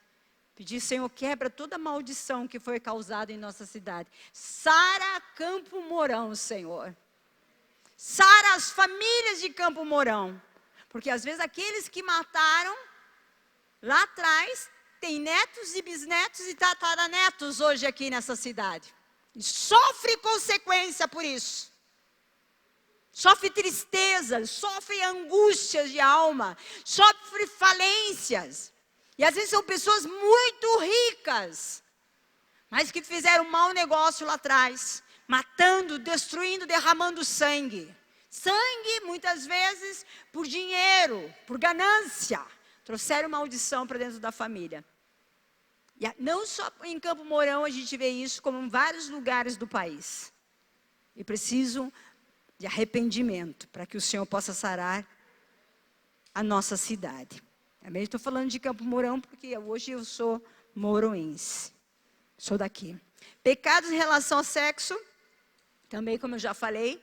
Pedir, Senhor, quebra toda a maldição que foi causada em nossa cidade. Sara Campo Mourão, Senhor. Sara as famílias de Campo Mourão. Porque às vezes aqueles que mataram lá atrás, têm netos e bisnetos e tataranetos hoje aqui nessa cidade. E sofre consequência por isso. Sofre tristeza, sofre angústias de alma, sofre falências. E às vezes são pessoas muito ricas, mas que fizeram um mau negócio lá atrás, matando, destruindo, derramando sangue. Sangue, muitas vezes, por dinheiro, por ganância. Trouxeram maldição para dentro da família. E não só em Campo Mourão a gente vê isso, como em vários lugares do país. E preciso de arrependimento, para que o Senhor possa sarar a nossa cidade. Amém? Estou falando de Campo Mourão, porque hoje eu sou mouroense. Sou daqui. Pecados em relação ao sexo, também como eu já falei,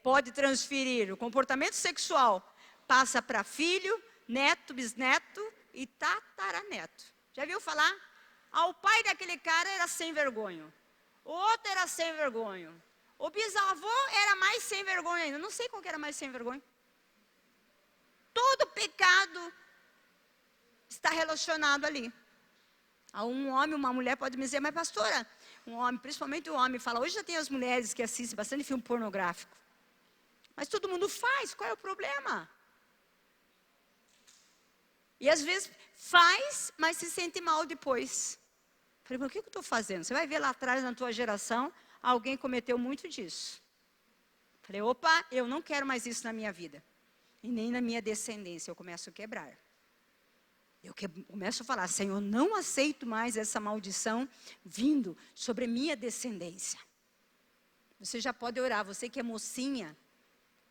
pode transferir o comportamento sexual, passa para filho, neto, bisneto e tataraneto. Já viu falar? O pai daquele cara era sem vergonha. O outro era sem vergonha. O bisavô era mais sem vergonha ainda. Não sei qual que era mais sem vergonha. Todo pecado está relacionado ali. A um homem, uma mulher pode me dizer, mas pastora, um homem, principalmente o homem, fala, hoje já tem as mulheres que assistem bastante filme pornográfico. Mas todo mundo faz, qual é o problema? E às vezes faz, mas se sente mal depois. Falei, mas o que eu estou fazendo? Você vai ver lá atrás na tua geração, alguém cometeu muito disso. Falei, opa, eu não quero mais isso na minha vida. E nem na minha descendência, eu começo a quebrar. Eu começo a falar, Senhor, não aceito mais essa maldição vindo sobre minha descendência. Você já pode orar, você que é mocinha,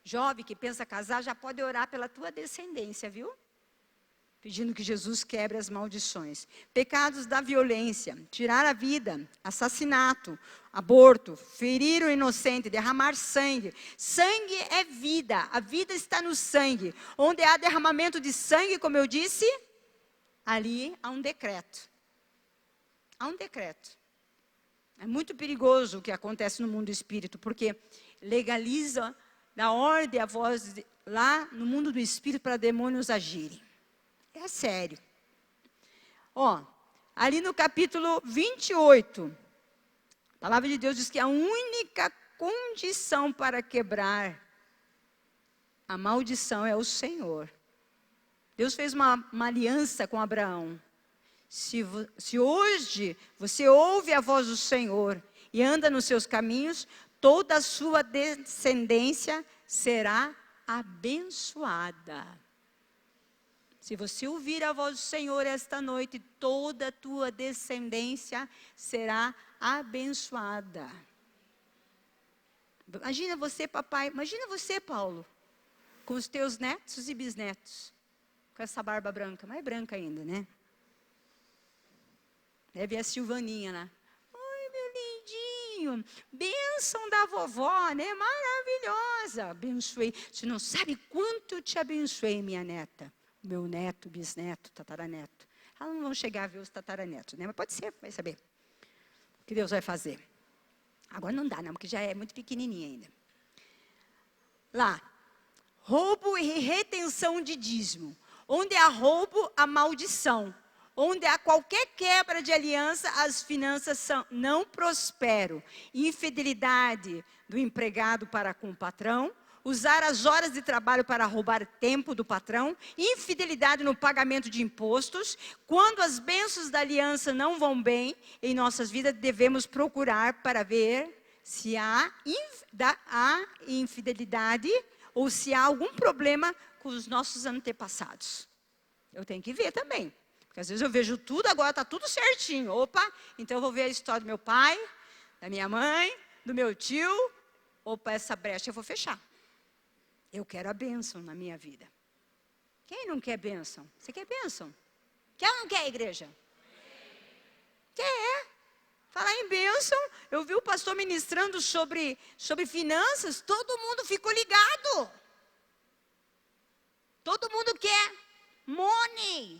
jovem, que pensa casar, já pode orar pela tua descendência, viu? Pedindo que Jesus quebre as maldições. Pecados da violência, tirar a vida, assassinato, aborto, ferir o inocente, derramar sangue. Sangue é vida, a vida está no sangue. Onde há derramamento de sangue, como eu disse, ali há um decreto. Há um decreto. É muito perigoso o que acontece no mundo do espírito, porque legaliza, dá ordem à voz lá no mundo do espírito para demônios agirem. É sério. Ali no capítulo 28, a palavra de Deus diz que a única condição para quebrar a maldição é o Senhor. Deus fez uma aliança com Abraão. Se hoje você ouve a voz do Senhor e anda nos seus caminhos, toda a sua descendência será abençoada. Se você ouvir a voz do Senhor esta noite, toda a tua descendência será abençoada. Imagina você, papai, imagina você, Paulo, com os teus netos e bisnetos, com essa barba branca, mais branca ainda, né? Deve ver a Silvaninha lá. Oi, meu lindinho, bênção da vovó, né? Maravilhosa, abençoei. Você não sabe quanto eu te abençoei, minha neta. Meu neto, bisneto, tataraneto. Elas não vão chegar a ver os tataranetos, né? Mas pode ser, vai saber. O que Deus vai fazer. Agora não dá, não, porque já é muito pequenininha ainda. Lá, roubo e retenção de dízimo. Onde há roubo, há maldição. Onde há qualquer quebra de aliança, as finanças não prosperam. Infidelidade do empregado para com o patrão. Usar as horas de trabalho para roubar tempo do patrão, infidelidade no pagamento de impostos. Quando as bênçãos da aliança não vão bem em nossas vidas, devemos procurar para ver se há infidelidade ou se há algum problema com os nossos antepassados. Eu tenho que ver também, porque às vezes eu vejo tudo, agora está tudo certinho. Opa, então eu vou ver a história do meu pai, da minha mãe, do meu tio. Opa, essa brecha eu vou fechar. Eu quero a bênção na minha vida. Quem não quer bênção? Você quer bênção? Quer ou não quer, igreja? Quer. Falar em bênção, eu vi o pastor ministrando sobre finanças, todo mundo ficou ligado. Todo mundo quer money.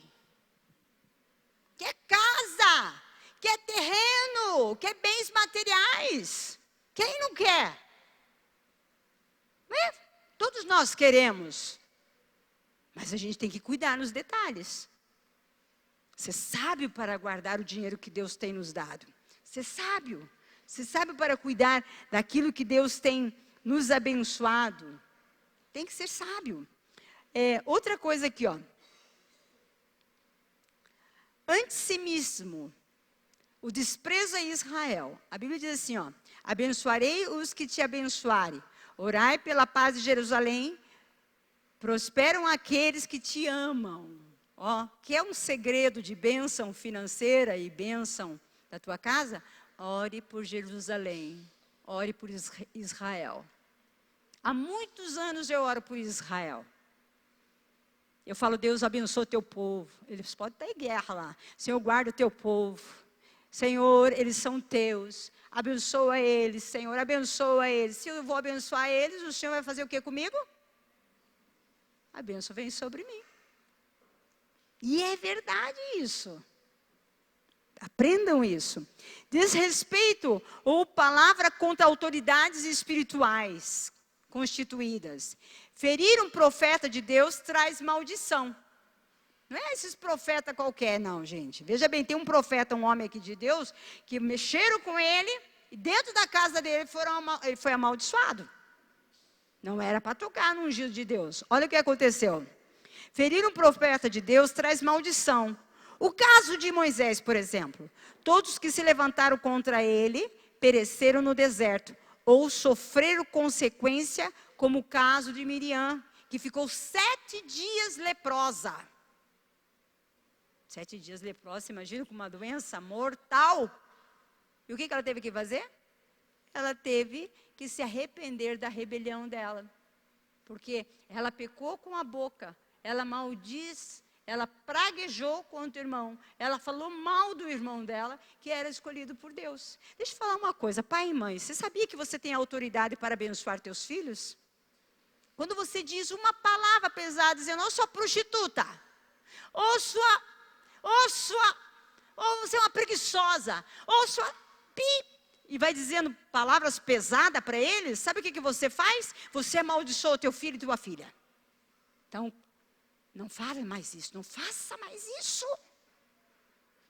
Quer casa. Quer terreno. Quer bens materiais. Quem não quer? Todos nós queremos, mas a gente tem que cuidar nos detalhes. Ser sábio para guardar o dinheiro que Deus tem nos dado. Ser sábio para cuidar daquilo que Deus tem nos abençoado. Tem que ser sábio. Outra coisa aqui, Antissemismo, o desprezo a Israel. A Bíblia diz assim, abençoarei os que te abençoarem. Orai pela paz de Jerusalém, prosperam aqueles que te amam. Que é um segredo de bênção financeira e bênção da tua casa? Ore por Jerusalém, ore por Israel. Há muitos anos eu oro por Israel. Eu falo, Deus abençoe o teu povo. Eles podem estar em guerra lá. Senhor, guarda o teu povo. Senhor, eles são teus. Abençoa eles, Senhor, abençoa eles. Se eu vou abençoar eles, o Senhor vai fazer o que comigo? A bênção vem sobre mim. E é verdade isso. Aprendam isso. Desrespeito ou palavra contra autoridades espirituais constituídas. Ferir um profeta de Deus traz maldição. Não é esses profetas qualquer, não, gente. Veja bem, tem um profeta, um homem aqui de Deus, que mexeram com ele, e dentro da casa dele ele foi amaldiçoado. Não era para tocar no ungido de Deus. Olha o que aconteceu. Ferir um profeta de Deus traz maldição. O caso de Moisés, por exemplo. Todos que se levantaram contra ele pereceram no deserto, ou sofreram consequência, como o caso de Miriam, que ficou 7 dias leprosa. 7 dias leprosa, imagina, com uma doença mortal. E o que ela teve que fazer? Ela teve que se arrepender da rebelião dela. Porque ela pecou com a boca, ela maldiz, ela praguejou contra o irmão, ela falou mal do irmão dela, que era escolhido por Deus. Deixa eu falar uma coisa, pai e mãe, você sabia que você tem autoridade para abençoar teus filhos? Quando você diz uma palavra pesada, dizendo, ou sua prostituta, ou você é uma preguiçosa, ou sua e vai dizendo palavras pesadas para eles, sabe o que você faz? Você amaldiçoa o teu filho e tua filha. Então, não fale mais isso, não faça mais isso.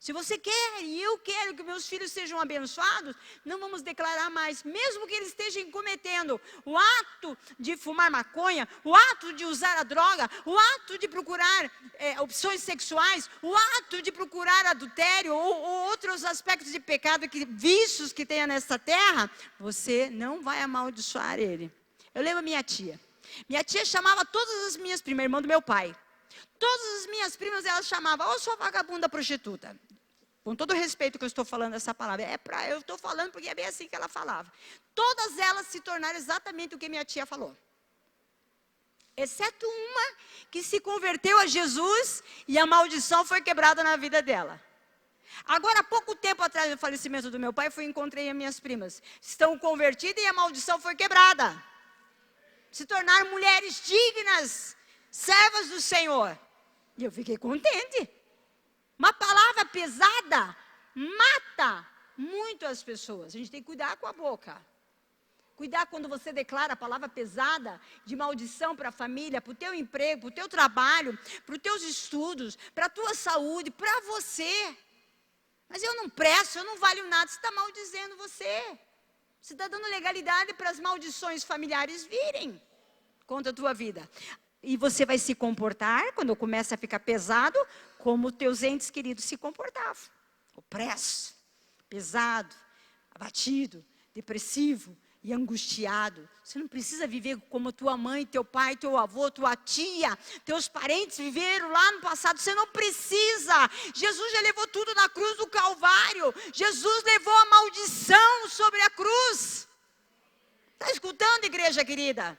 Se você quer e eu quero que meus filhos sejam abençoados, não vamos declarar mais, mesmo que eles estejam cometendo o ato de fumar maconha, o ato de usar a droga, o ato de procurar opções sexuais, o ato de procurar adultério ou outros aspectos de pecado, vícios que tenha nessa terra, você não vai amaldiçoar ele. Eu lembro a minha tia. Minha tia chamava todas as minhas primas, irmã do meu pai. Todas as minhas primas, ela chamava, ô sua vagabunda prostituta. Com todo o respeito que eu estou falando essa palavra. Eu estou falando porque é bem assim que ela falava. Todas elas se tornaram exatamente o que minha tia falou. Exceto uma que se converteu a Jesus e a maldição foi quebrada na vida dela. Agora, há pouco tempo atrás do falecimento do meu pai, encontrei as minhas primas. Estão convertidas e a maldição foi quebrada. Se tornaram mulheres dignas, servas do Senhor. E eu fiquei contente. Uma palavra pesada mata muito as pessoas. A gente tem que cuidar com a boca. Cuidar quando você declara a palavra pesada de maldição para a família, para o teu emprego, para o teu trabalho, para os teus estudos, para a tua saúde, para você. Mas eu não presto, eu não valho nada. Você está maldizendo você. Você está dando legalidade para as maldições familiares virem contra a tua vida. E você vai se comportar, quando começa a ficar pesado, como teus entes queridos se comportavam. Opresso, pesado, abatido, depressivo e angustiado. Você não precisa viver como tua mãe, teu pai, teu avô, tua tia, teus parentes viveram lá no passado. Você não precisa. Jesus já levou tudo na cruz do Calvário. Jesus levou a maldição sobre a cruz. Está escutando, igreja querida?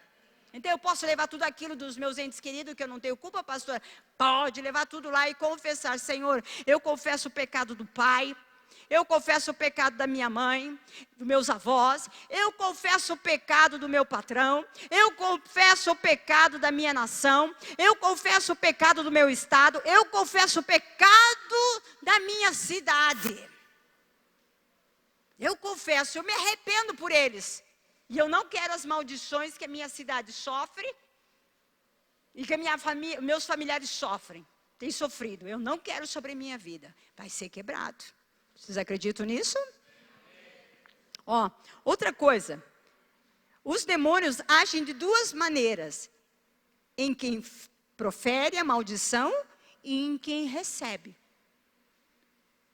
Então eu posso levar tudo aquilo dos meus entes queridos, que eu não tenho culpa, pastora? Pode levar tudo lá e confessar. Senhor, eu confesso o pecado do pai, eu confesso o pecado da minha mãe, dos meus avós, eu confesso o pecado do meu patrão, eu confesso o pecado da minha nação, eu confesso o pecado do meu estado, eu confesso o pecado da minha cidade. Eu confesso, eu me arrependo por eles. E eu não quero as maldições que a minha cidade sofre e que a minha família, meus familiares sofrem, têm sofrido. Eu não quero sobre a minha vida. Vai ser quebrado. Vocês acreditam nisso? Outra coisa. Os demônios agem de duas maneiras. Em quem profere a maldição e em quem recebe.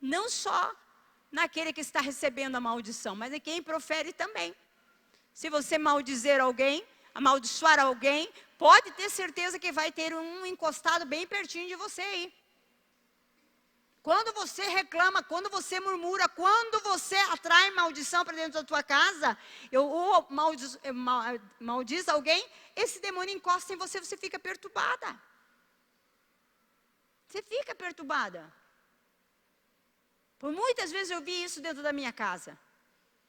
Não só naquele que está recebendo a maldição, mas em quem profere também. Se você maldizer alguém, amaldiçoar alguém, pode ter certeza que vai ter um encostado bem pertinho de você aí. Quando você reclama, quando você murmura, quando você atrai maldição para dentro da tua casa, ou maldiz alguém, esse demônio encosta em você, você fica perturbada. Você fica perturbada. Por muitas vezes eu vi isso dentro da minha casa.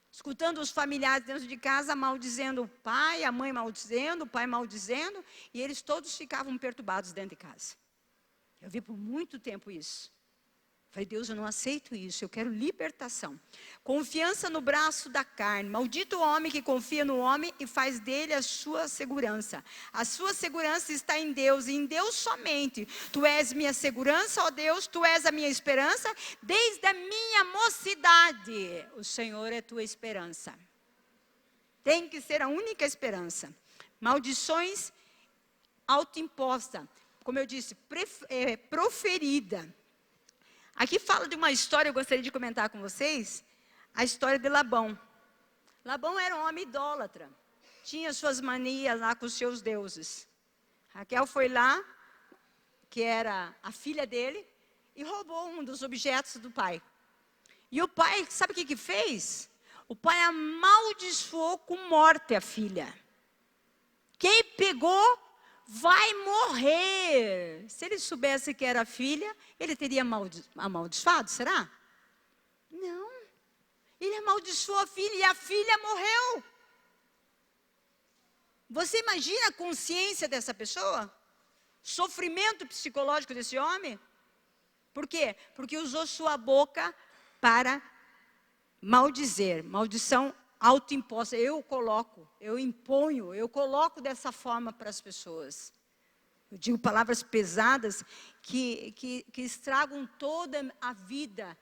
Escutando os familiares dentro de casa maldizendo o pai, a mãe maldizendo, o pai maldizendo, e eles todos ficavam perturbados dentro de casa. Eu vi por muito tempo isso. Falei, Deus, eu não aceito isso, eu quero libertação. Confiança no braço da carne. Maldito o homem que confia no homem e faz dele a sua segurança. A sua segurança está em Deus, e em Deus somente. Tu és minha segurança, ó Deus, tu és a minha esperança, desde a minha mocidade. O Senhor é tua esperança. Tem que ser a única esperança. Maldições autoimpostas, como eu disse, proferida. Aqui fala de uma história, eu gostaria de comentar com vocês, a história de Labão. Labão era um homem idólatra, tinha suas manias lá com os seus deuses. Raquel foi lá, que era a filha dele, e roubou um dos objetos do pai. E o pai, sabe o que fez? O pai amaldiçoou com morte a filha. Quem pegou vai morrer. Se ele soubesse que era filha, ele teria amaldiçoado, será? Não. Ele amaldiçoou a filha e a filha morreu. Você imagina a consciência dessa pessoa? Sofrimento psicológico desse homem? Por quê? Porque usou sua boca para maldizer. Maldição autoimposta. Eu coloco, eu imponho, eu coloco dessa forma para as pessoas. Eu digo palavras pesadas que estragam toda a vida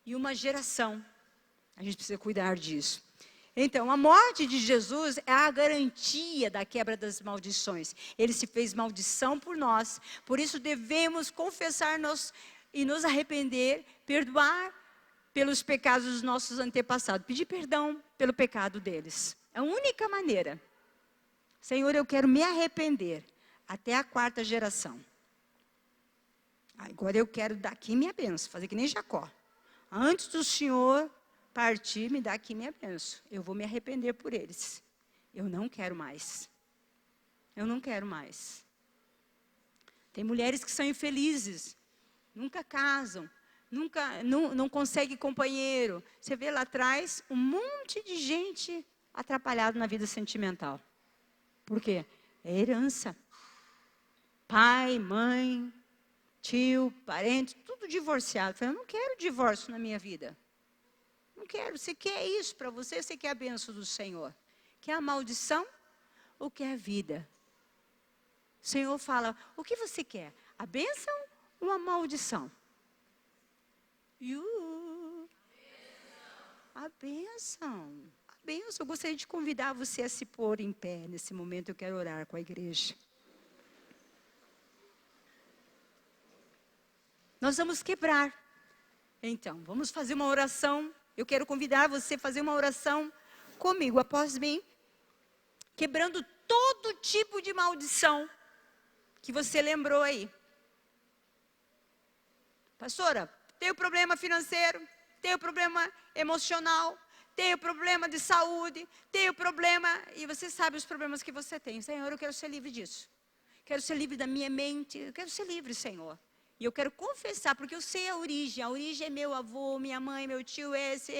e uma geração. A gente precisa cuidar disso. Então, a morte de Jesus é a garantia da quebra das maldições. Ele se fez maldição por nós. Por isso devemos confessar-nos e nos arrepender, perdoar pelos pecados dos nossos antepassados. Pedir perdão pelo pecado deles. É a única maneira. Senhor, eu quero me arrepender até a 4ª geração. Agora eu quero dar aqui minha bênção, fazer que nem Jacó. Antes do Senhor partir, me dá aqui minha bênção. Eu vou me arrepender por eles. Eu não quero mais. Eu não quero mais. Tem mulheres que são infelizes, nunca casam, não consegue companheiro. Você vê lá atrás um monte de gente atrapalhada na vida sentimental. Por quê? É herança. Pai, mãe, tio, parente, tudo divorciado. Eu não quero divórcio na minha vida. Não quero. Você quer isso para você? Você quer a bênção do Senhor? Quer a maldição ou quer a vida? O Senhor fala, o que você quer? A bênção ou a maldição? A bênção. A bênção. Eu gostaria de convidar você a se pôr em pé. Nesse momento eu quero orar com a igreja. Nós vamos quebrar. Então, vamos fazer uma oração. Eu quero convidar você a fazer uma oração comigo, após mim. Quebrando todo tipo de maldição que você lembrou aí. Pastora, tenho problema financeiro, tenho problema emocional, tenho problema de saúde, tenho problema... E você sabe os problemas que você tem. Senhor, eu quero ser livre disso. Quero ser livre da minha mente. Eu quero ser livre, Senhor. E eu quero confessar, porque eu sei a origem. A origem é meu avô, minha mãe, meu tio, esse.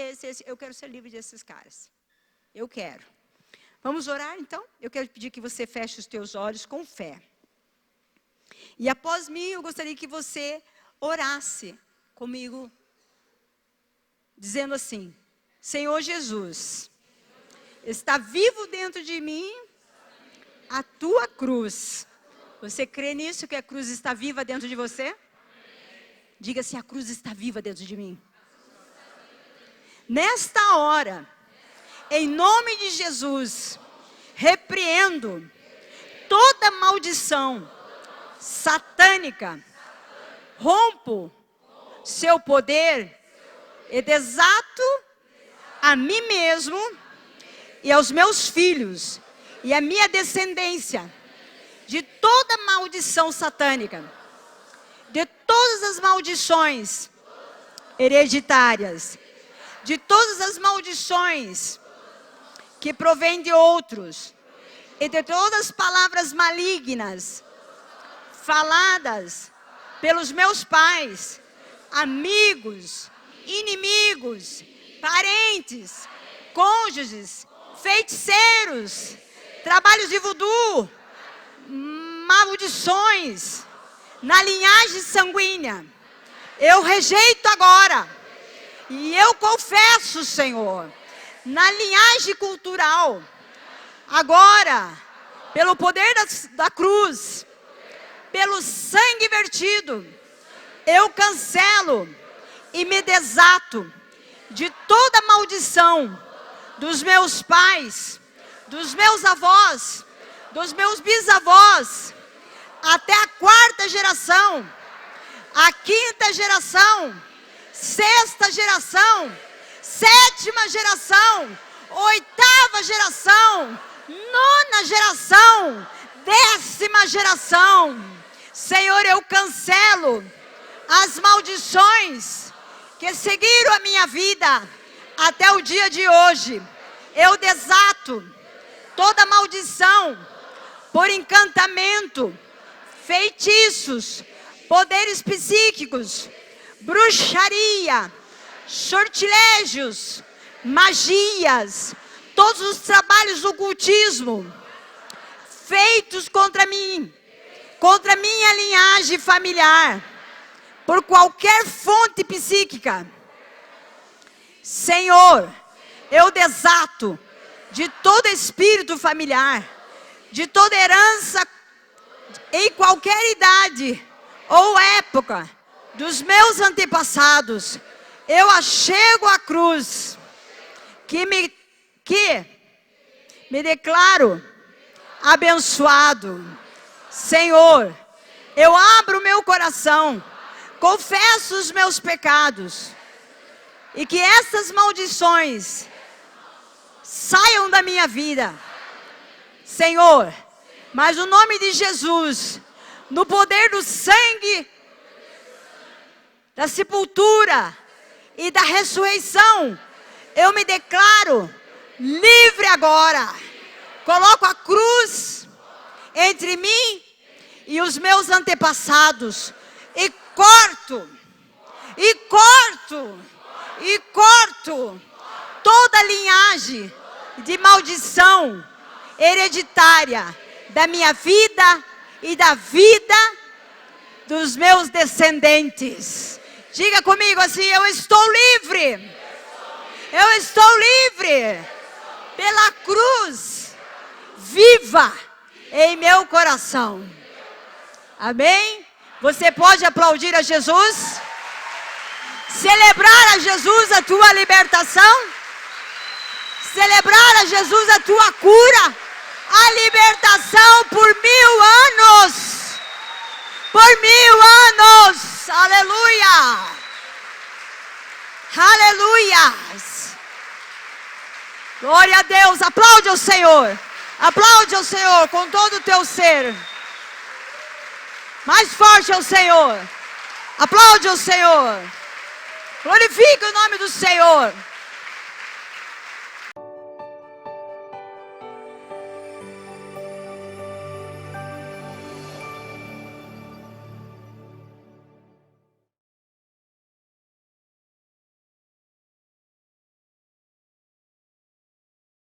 Eu quero ser livre desses caras. Eu quero. Vamos orar, então? Eu quero pedir que você feche os teus olhos com fé. E após mim, eu gostaria que você orasse comigo, dizendo assim, Senhor Jesus, está vivo dentro de mim a tua cruz. Você crê nisso, que a cruz está viva dentro de você? Diga assim, a cruz está viva dentro de mim. Nesta hora, em nome de Jesus, repreendo toda maldição satânica, rompo seu poder e desato a mim mesmo e aos meus filhos e a minha descendência de toda maldição satânica, de todas as maldições hereditárias, de todas as maldições que provêm de outros e de todas as palavras malignas faladas pelos meus pais, amigos, inimigos, parentes, cônjuges, feiticeiros, trabalhos de voodoo, maldições na linhagem sanguínea. eu rejeito agora. E eu confesso, Senhor, na linhagem cultural, agora, pelo poder da cruz, pelo sangue vertido, eu cancelo e me desato de toda maldição dos meus pais, dos meus avós, dos meus bisavós, até a 4ª geração, a 5ª geração, 6ª geração, 7ª geração, 8ª geração, 9ª geração, 10ª geração. Senhor, eu cancelo as maldições que seguiram a minha vida até o dia de hoje. Eu desato toda maldição por encantamento, feitiços, poderes psíquicos, bruxaria, sortilégios, magias, todos os trabalhos do ocultismo feitos contra mim, contra minha linhagem familiar, por qualquer fonte psíquica. Senhor, eu desato de todo espírito familiar, de toda herança em qualquer idade ou época dos meus antepassados. Eu achego a cruz, que me declaro abençoado. Senhor, eu abro o meu coração, confesso os meus pecados, e que essas maldições saiam da minha vida. Senhor, mas no nome de Jesus, no poder do sangue, da sepultura e da ressurreição, eu me declaro livre agora. Coloco a cruz entre mim e os meus antepassados, e corto toda a linhagem de maldição hereditária da minha vida e da vida dos meus descendentes. Diga comigo assim: eu estou livre. Eu estou livre pela cruz viva em meu coração. Amém? Você pode aplaudir a Jesus? Celebrar a Jesus a tua libertação? Celebrar a Jesus a tua cura? A libertação por 1000 anos. Por 1000 anos. Aleluia. Aleluia. Glória a Deus. Aplaude ao Senhor. Aplaude ao Senhor com todo o teu ser. Mais forte ao Senhor. Aplaude ao Senhor. Glorifique o nome do Senhor.